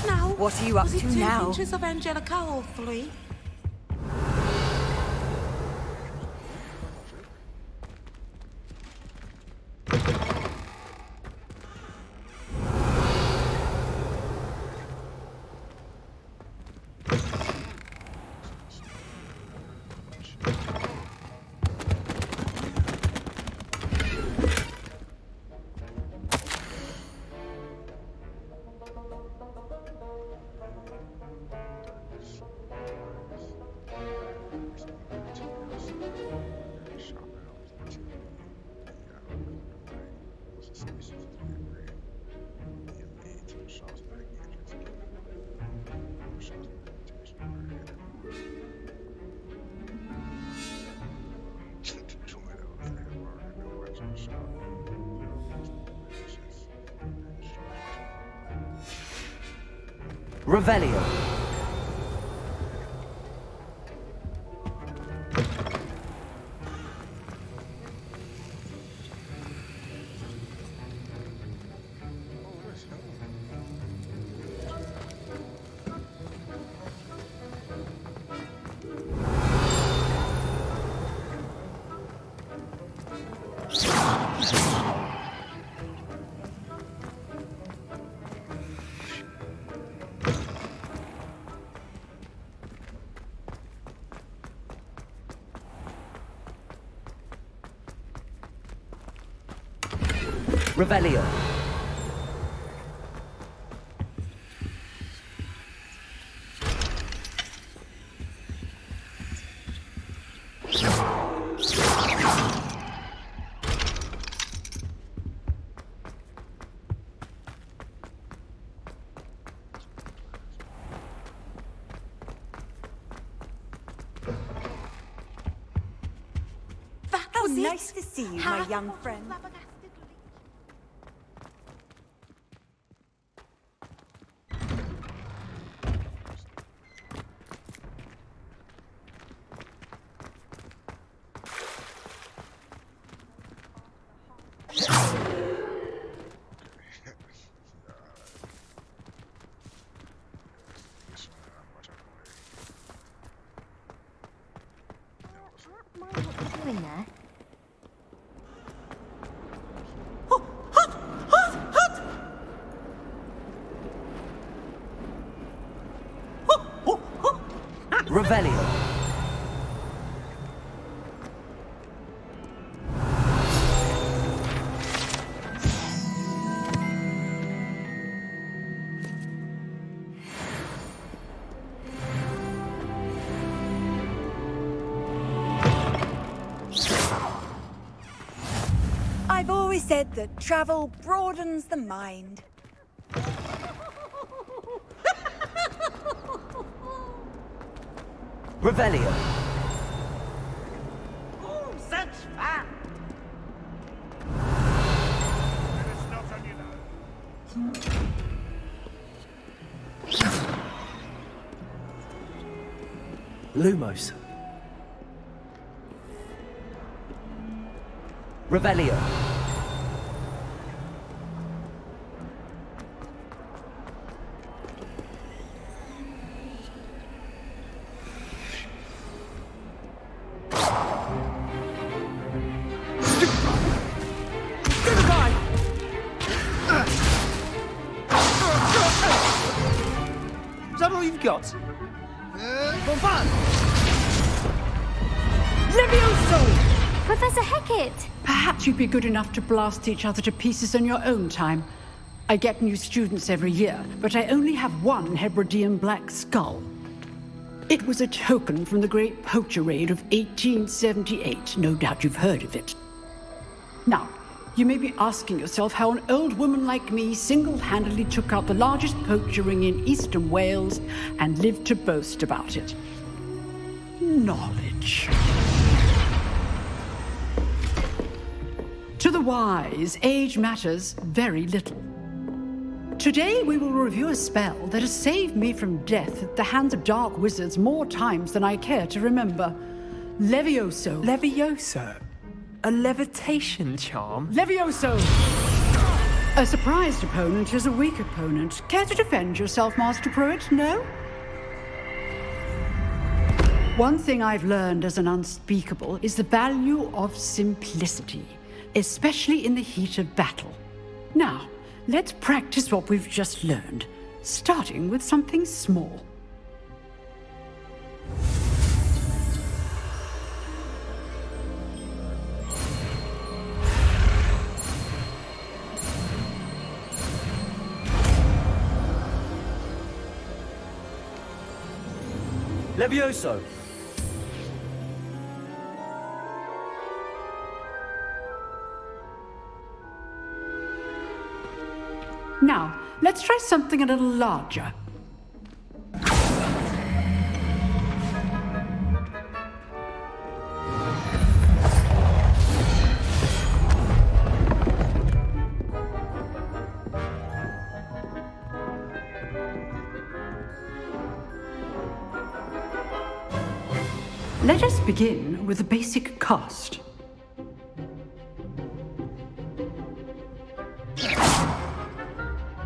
Now, What are you up was it to 2 now? pinches of Angelica or 3? Revelio. Revelio. That Oh, was it? nice to see you, my young friend. Doing there? Revelio. I've always said that travel broadens the mind. Revelio. Oh, such fun! Lumos. Revelio. Is that all we've got? Levioso! Professor Hecat! Perhaps you'd be good enough to blast each other to pieces in your own time. I get new students every year, but I only have one Hebridean black skull. It was a token from the Great Poacher Raid of 1878. No doubt you've heard of it. Now, you may be asking yourself how an old woman like me single-handedly took out the largest poacher ring in eastern Wales and lived to boast about it. Knowledge. To the wise, age matters very little. Today we will review a spell that has saved me from death at the hands of dark wizards more times than I care to remember. Levioso. Levioso? A levitation charm? Levioso! A surprised opponent is a weak opponent. Care to defend yourself, Master Pruitt? No? One thing I've learned as an unspeakable is the value of simplicity, especially in the heat of battle. Now, let's practice what we've just learned, starting with something small. Levioso! Now, let's try something a little larger. Let us begin with the basic cast.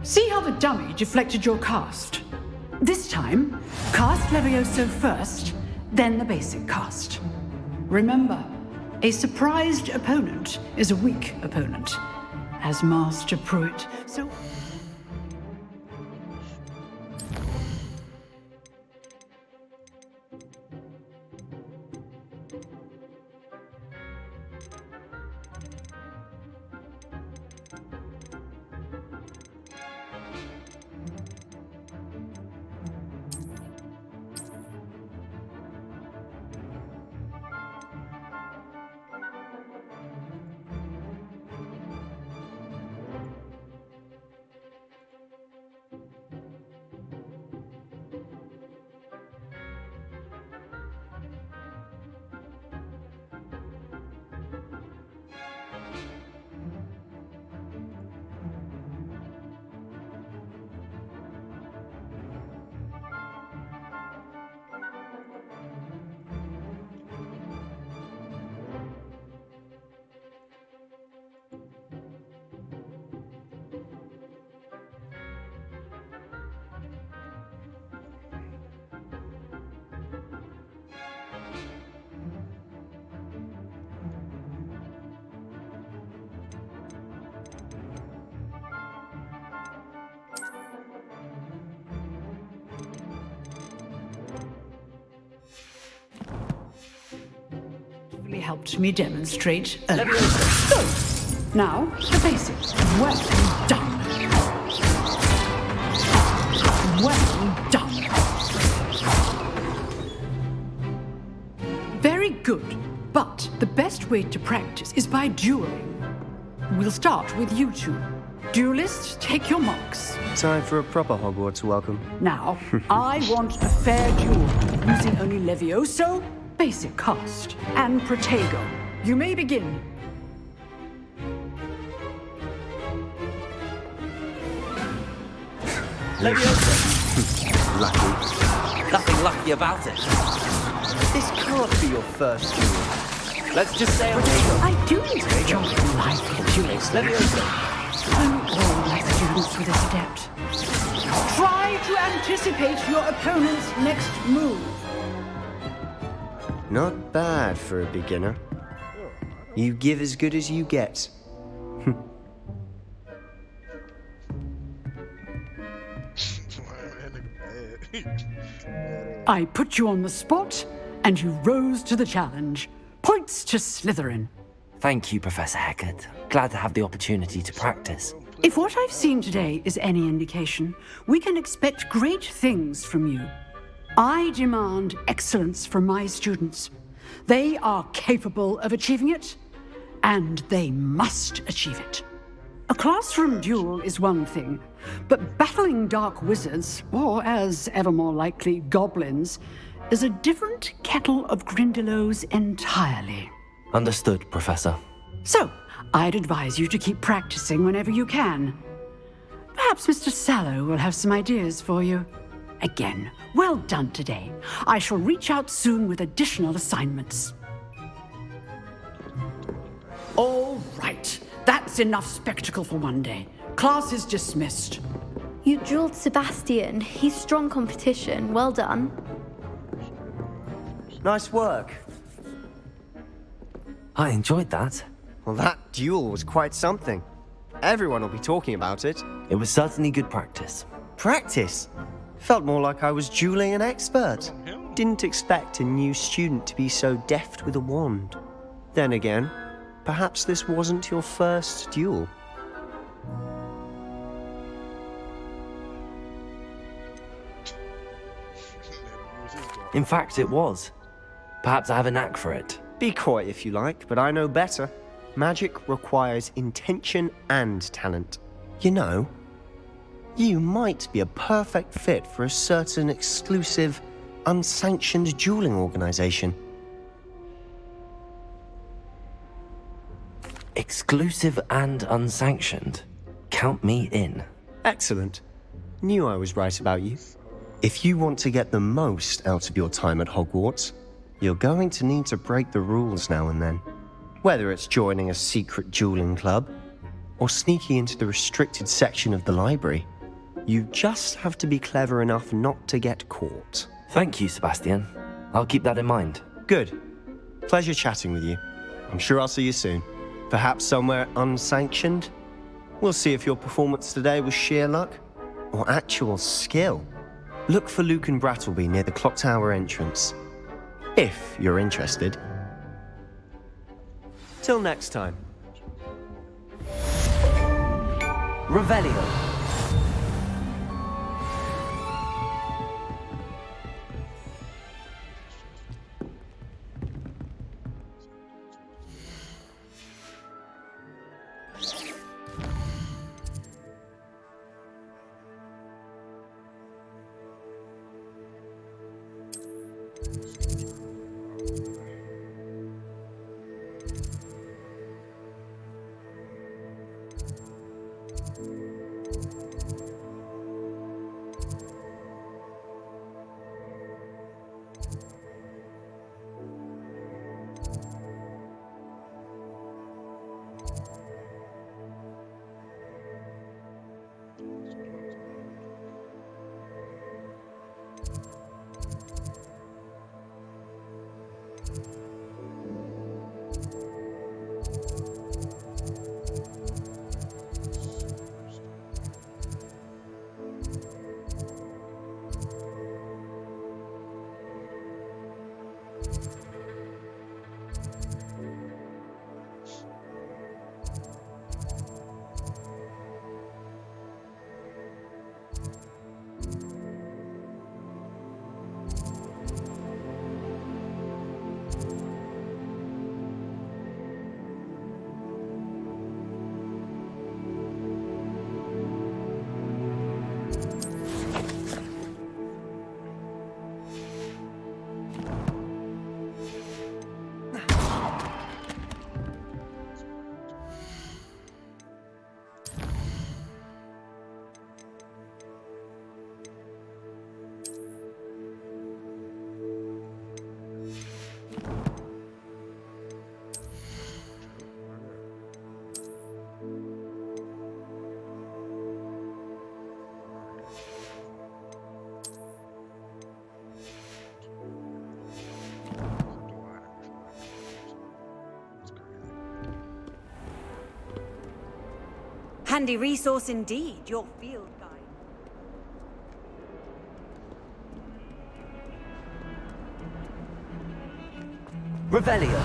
See how the dummy deflected your cast? This time, cast Levioso first, then the basic cast. Remember, a surprised opponent is a weak opponent, as Master Pruitt. So... helped me demonstrate. Now, the basics. Well done. Well done. Very good. But the best way to practice is by dueling. We'll start with you two. Duelists, take your marks. Time for a proper Hogwarts welcome. Now, I want a fair duel, using only Levioso, basic cast, and Protego. You may begin. Levioso. Lucky. Nothing lucky about it. This can't be your first duel. Let's just say I do enjoy lively duels. Levioso. All my students with this adept. Try to anticipate your opponent's next move. Not bad for a beginner. You give as good as you get. That nigga bad. I put you on the spot, and you rose to the challenge. Points to Slytherin. Thank you, Professor Hecat. Glad to have the opportunity to practice. If what I've seen today is any indication, we can expect great things from you. I demand excellence from my students. They are capable of achieving it, and they must achieve it. A classroom duel is one thing, but battling dark wizards, or as ever more likely, goblins, is a different kettle of Grindylows entirely. Understood, Professor. So, I'd advise you to keep practicing whenever you can. Perhaps Mr. Sallow will have some ideas for you. Again, well done today. I shall reach out soon with additional assignments. All right. That's enough spectacle for one day. Class is dismissed. You drilled Sebastian. He's strong competition. Well done. Nice work. I enjoyed that. Well, that duel was quite something. Everyone will be talking about it. It was certainly good practice. Practice? Felt more like I was dueling an expert. Didn't expect a new student to be so deft with a wand. Then again, perhaps this wasn't your first duel. In fact, it was. Perhaps I have a knack for it. Be coy if you like, but I know better. Magic requires intention and talent. You know, you might be a perfect fit for a certain exclusive, unsanctioned dueling organization. Exclusive and unsanctioned. Count me in. Excellent. Knew I was right about you. If you want to get the most out of your time at Hogwarts, you're going to need to break the rules now and then. Whether it's joining a secret dueling club, or sneaking into the restricted section of the library, you just have to be clever enough not to get caught. Thank you, Sebastian. I'll keep that in mind. Good. Pleasure chatting with you. I'm sure I'll see you soon. Perhaps somewhere unsanctioned? We'll see if your performance today was sheer luck, or actual skill. Look for Luke and Brattleby near the clock tower entrance. If you're interested. Till next time. Revelio. Handy resource indeed, your field guide. Revelio.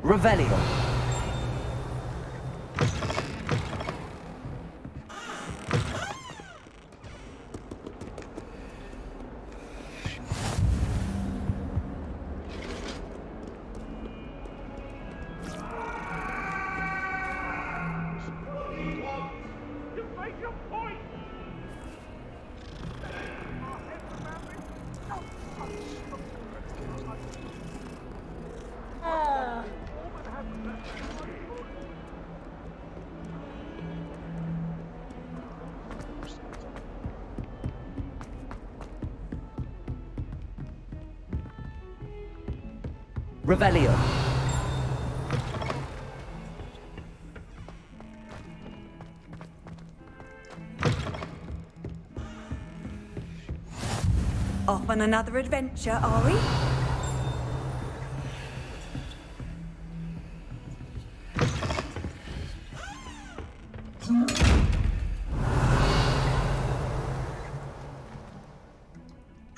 Revelio. Revelio. Off on another adventure, are we?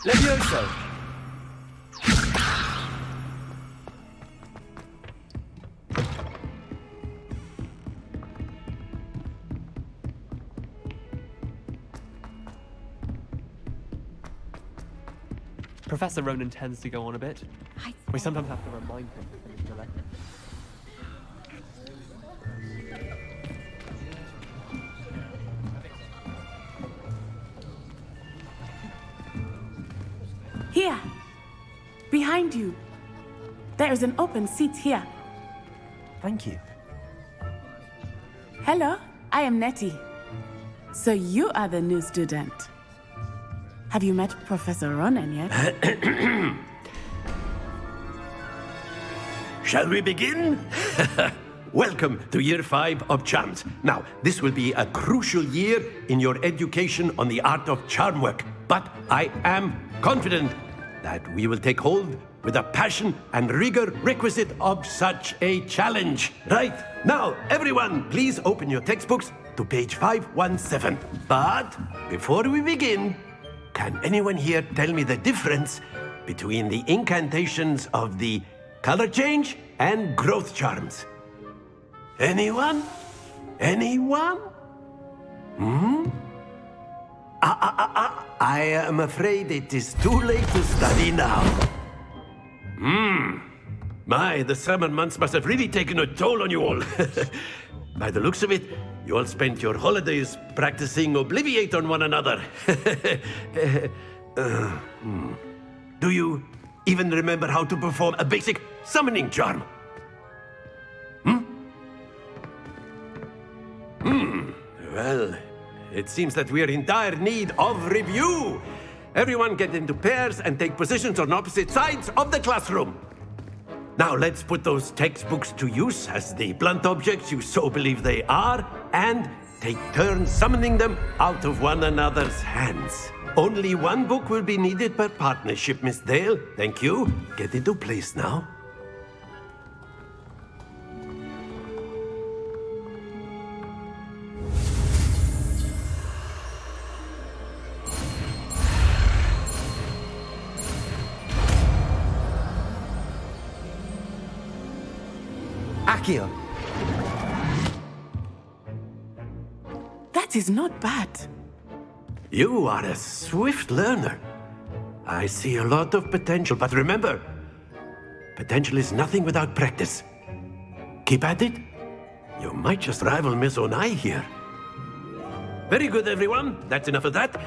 Levioso. Professor Ronan tends to go on a bit. We sometimes have to remind him to finish the letter. Here! Behind you! There is an open seat here. Thank you. Hello, I am Nettie. So you are the new student. Have you met Professor Ronan yet? Shall we begin? Welcome to Year 5 of Charms. Now, this will be a crucial year in your education on the art of charm work, but I am confident that we will take hold with the passion and rigor requisite of such a challenge. Right, now, everyone, please open your textbooks to page 517. But before we begin, can anyone here tell me the difference between the incantations of the color change and growth charms? Anyone? Anyone? I am afraid it is too late to study now. My, the summer months must have really taken a toll on you all. By the looks of it, you all spent your holidays practicing Obliviate on one another. Do you even remember how to perform a basic summoning charm? Well, it seems that we are in dire need of review. Everyone get into pairs and take positions on opposite sides of the classroom. Now let's put those textbooks to use as the blunt objects you so believe they are, and take turns summoning them out of one another's hands. Only one book will be needed per partnership, Miss Dale. Thank you. Get into place now. Accio. That is not bad. You are a swift learner. I see a lot of potential, but remember, potential is nothing without practice. Keep at it. You might just rival Miss Onai here. Very good, everyone. That's enough of that.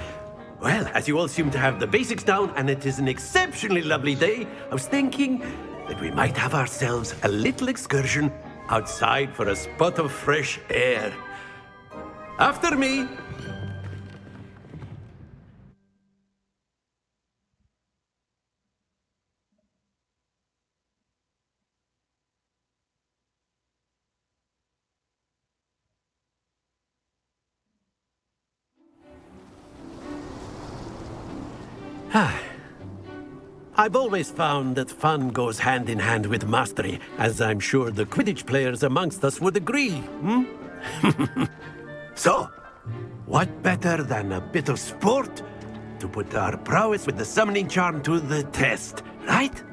Well, as you all seem to have the basics down, and it is an exceptionally lovely day, I was thinking that we might have ourselves a little excursion outside for a spot of fresh air. After me. I've always found that fun goes hand in hand with mastery, as I'm sure the Quidditch players amongst us would agree, hmm? So, what better than a bit of sport to put our prowess with the summoning charm to the test, right?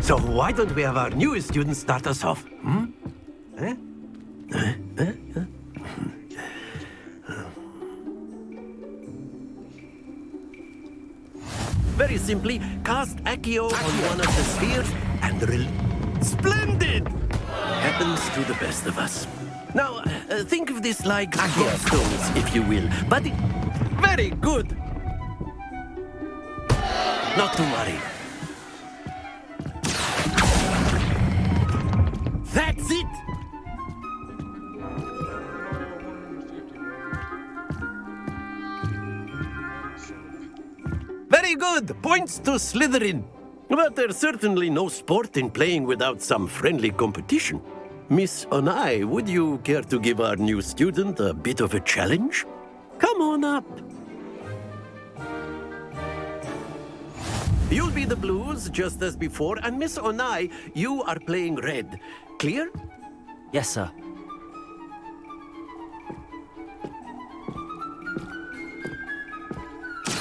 So why don't we have our newest student start us off? Hmm? Very simply, cast Accio on one of the spheres and Splendid! Happens to the best of us. Now, think of this like gobstones, if you will. But very good! Not to worry. That's it! Very good! Points to Slytherin. But there's certainly no sport in playing without some friendly competition. Miss Onai, would you care to give our new student a bit of a challenge? Come on up. You'll be the blues, just as before, and Miss Onai, you are playing red. Clear? Yes, sir.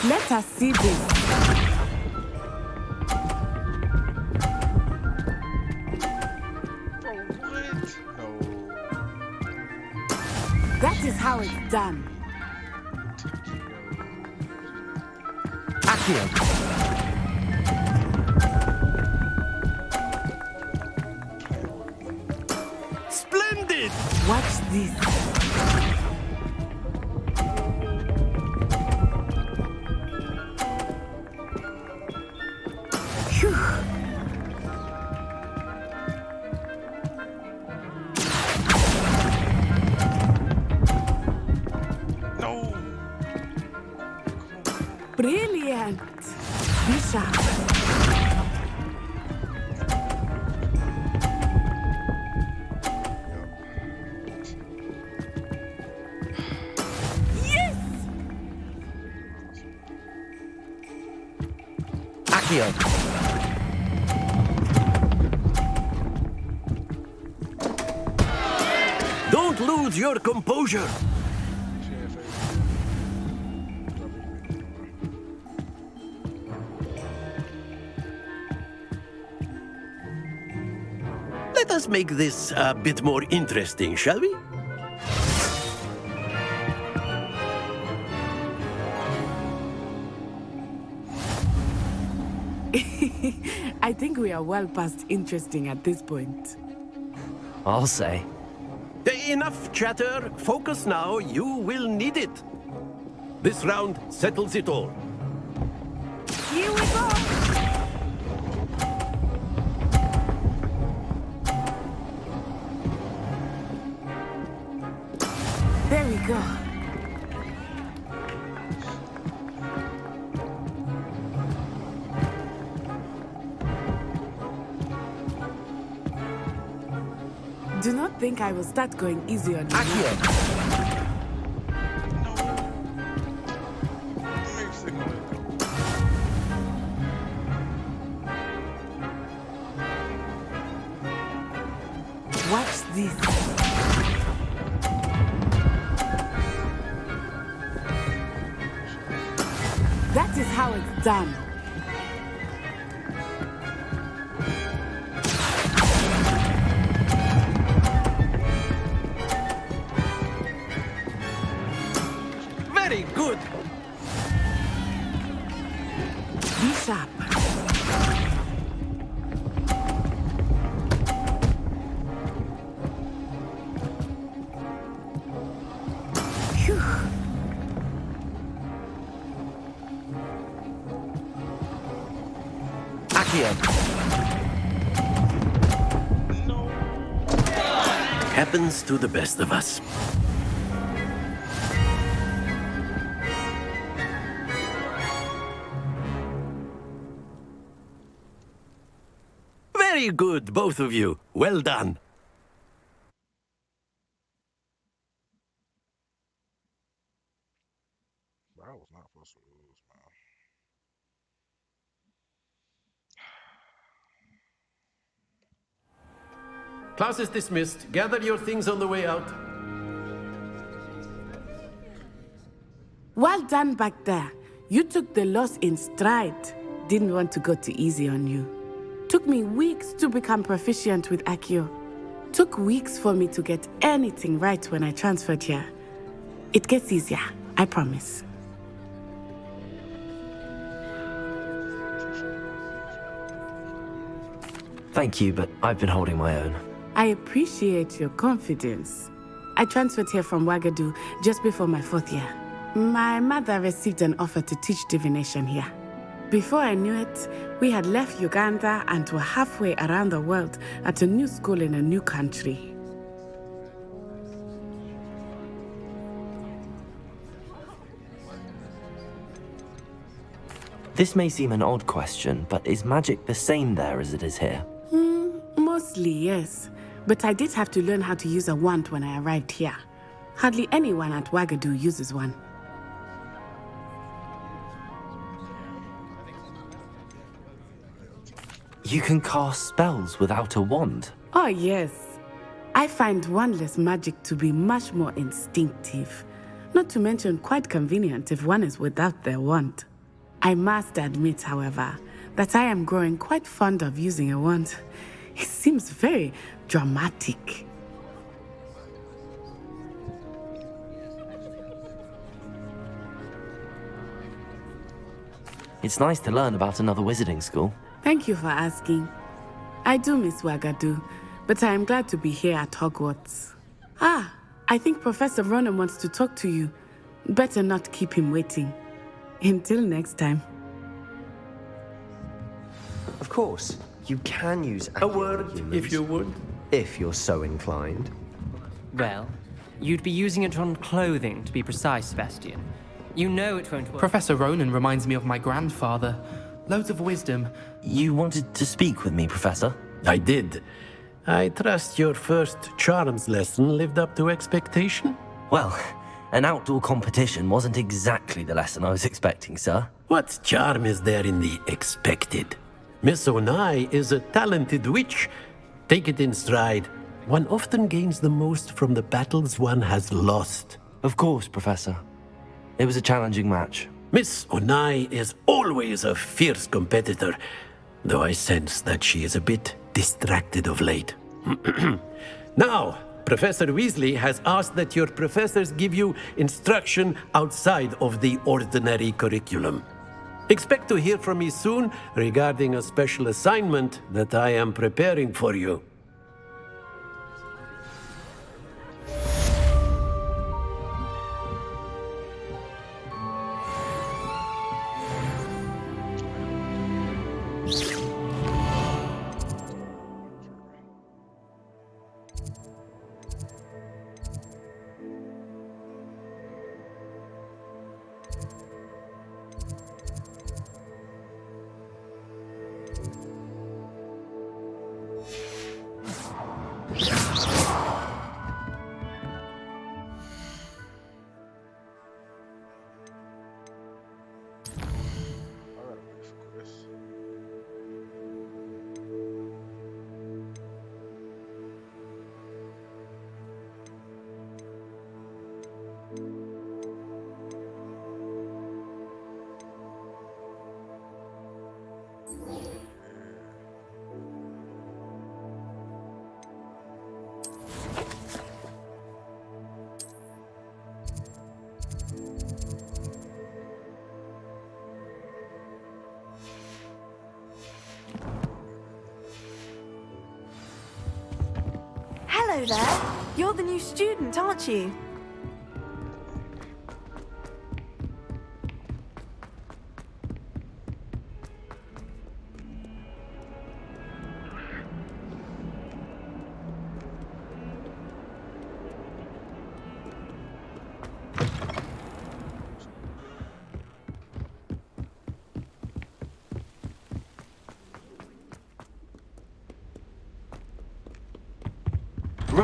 Let us see this. That is how it's done. Accio. Splendid! Watch this. Phew. No! Brilliant! Bishop. Accio. Don't lose your composure. Let us make this a bit more interesting, shall we? I think we are well past interesting at this point. I'll say. Enough chatter. Focus now. You will need it. This round settles it all. Here we go! There we go. Do not think I will start going easy on you. Watch this. That is how it's done. Very good. Be sharp. Phew. Accio. Happens to the best of us. Very good, both of you. Well done. That was not supposed to lose, man. Class is dismissed. Gather your things on the way out. Well done back there. You took the loss in stride. Didn't want to go too easy on you. Took me weeks to become proficient with Accio. Took weeks for me to get anything right when I transferred here. It gets easier, I promise. Thank you, but I've been holding my own. I appreciate your confidence. I transferred here from Wagadu just before my 4th year. My mother received an offer to teach divination here. Before I knew it, we had left Uganda and were halfway around the world at a new school in a new country. This may seem an odd question, but is magic the same there as it is here? Mostly, yes. But I did have to learn how to use a wand when I arrived here. Hardly anyone at Wagadu uses one. You can cast spells without a wand? Oh, yes. I find wandless magic to be much more instinctive. Not to mention quite convenient if one is without their wand. I must admit, however, that I am growing quite fond of using a wand. It seems very dramatic. It's nice to learn about another wizarding school. Thank you for asking. I do miss Wagadu, but I am glad to be here at Hogwarts. Ah, I think Professor Ronan wants to talk to you. Better not keep him waiting. Until next time. Of course, you can use a word, if you would. If you're so inclined. Well, you'd be using it on clothing, to be precise, Sebastian. You know it won't work. Professor Ronan reminds me of my grandfather. Loads of wisdom. You wanted to speak with me, Professor? I did. I trust your first charms lesson lived up to expectation? Well, an outdoor competition wasn't exactly the lesson I was expecting, sir. What charm is there in the expected? Miss Onai is a talented witch. Take it in stride. One often gains the most from the battles one has lost. Of course, Professor. It was a challenging match. Miss Onai is always a fierce competitor, though I sense that she is a bit distracted of late. Now, Professor Weasley has asked that your professors give you instruction outside of the ordinary curriculum. Expect to hear from me soon regarding a special assignment that I am preparing for you. Hello there. You're the new student, aren't you?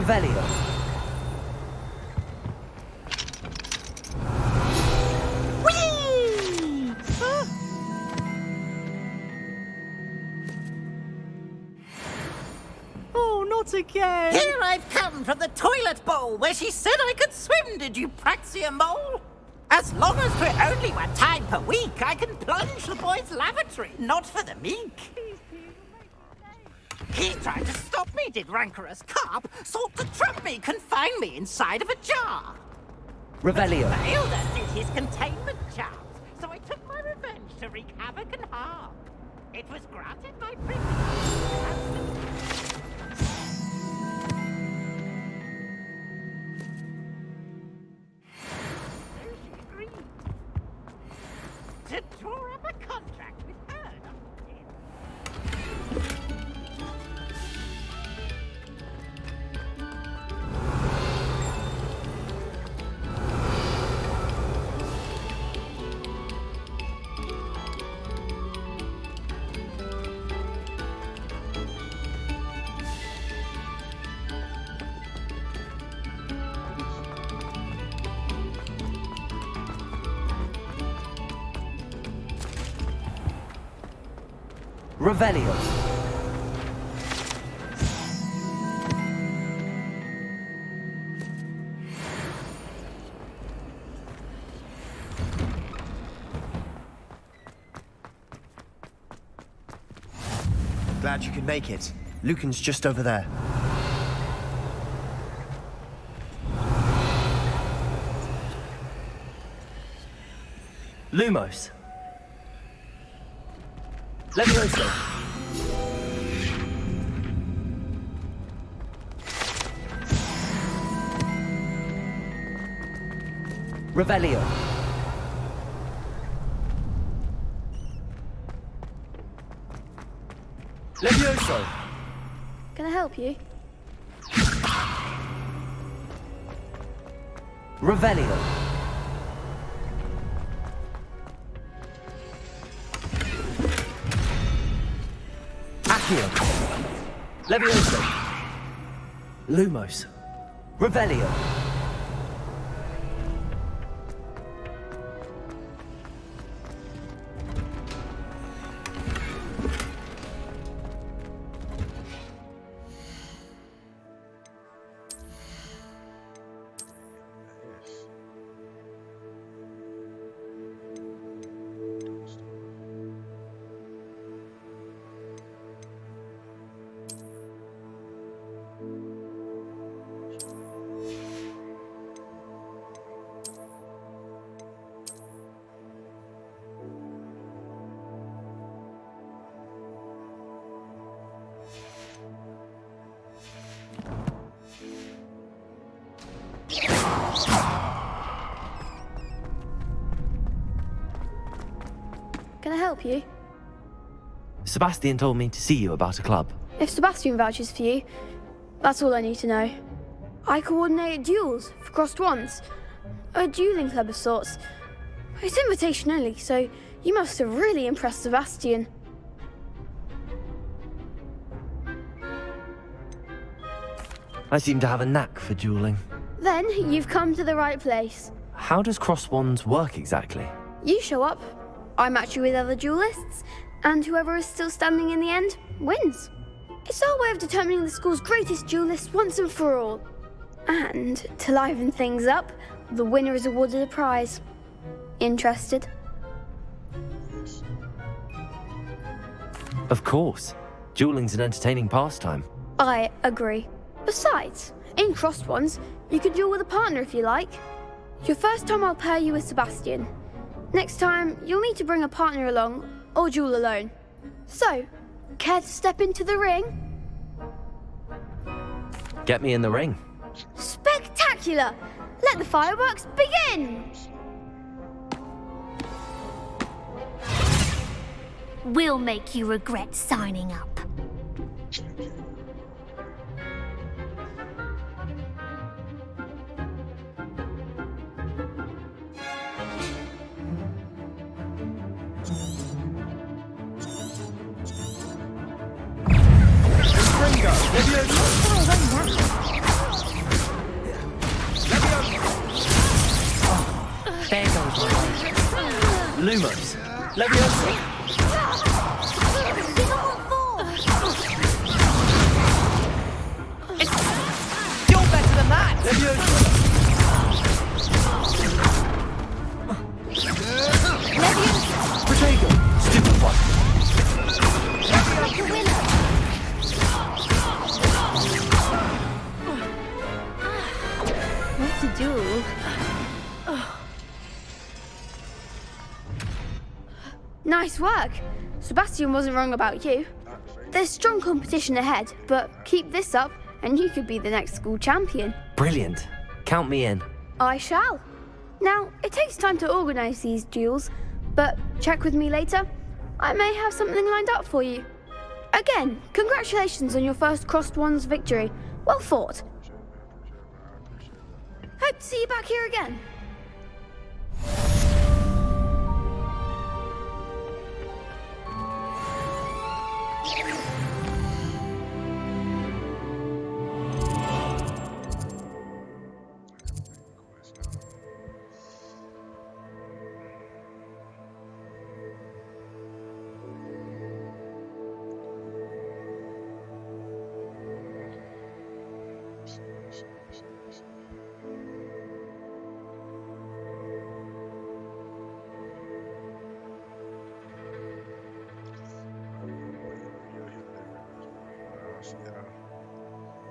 Revelio. Whee! Oh, not again! Here I've come from the toilet bowl where she said I could swim, did you praxia mole? As long as for only 1 time per week, I can plunge the boy's lavatory, not for the meek. He tried to stop me, did rancorous carp, sought to trap me, confine me inside of a jar. Revelio. Failed us did his containment charms, so I took my revenge to wreak havoc and harm. It was granted my privilege. To draw up a contract with her. Revelio. Glad you could make it. Lucan's just over there. Lumos. Levioso. Revelio. Levioso. Can I help you? Revelio. Accio. Levioso. Lumos. Revelio. Can I help you? Sebastian told me to see you about a club. If Sebastian vouches for you, that's all I need to know. I coordinate duels for crossed wands. A dueling club of sorts. It's invitation only, so you must have really impressed Sebastian. I seem to have a knack for dueling. Then you've come to the right place. How does cross wands work exactly? You show up, I match you with other duelists, and whoever is still standing in the end wins. It's our way of determining the school's greatest duelist once and for all. And to liven things up, the winner is awarded a prize. Interested? Of course. Dueling's an entertaining pastime. I agree. Besides, in crossed ones, you can duel with a partner if you like. Your first time I'll pair you with Sebastian. Next time, you'll need to bring a partner along, or duel alone. So, care to step into the ring? Get me in the ring. Spectacular! Let the fireworks begin! We'll make you regret signing up. Lumos. Leviosa. You're better than that! Leviosa. Protego. Stupid one. What to do? Nice work. Sebastian wasn't wrong about you. There's strong competition ahead, but keep this up and you could be the next school champion. Brilliant. Count me in. I shall. Now, it takes time to organise these duels, but check with me later. I may have something lined up for you. Again, congratulations on your first Crossed Ones victory. Well fought. Hope to see you back here again.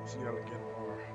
See y'all again tomorrow.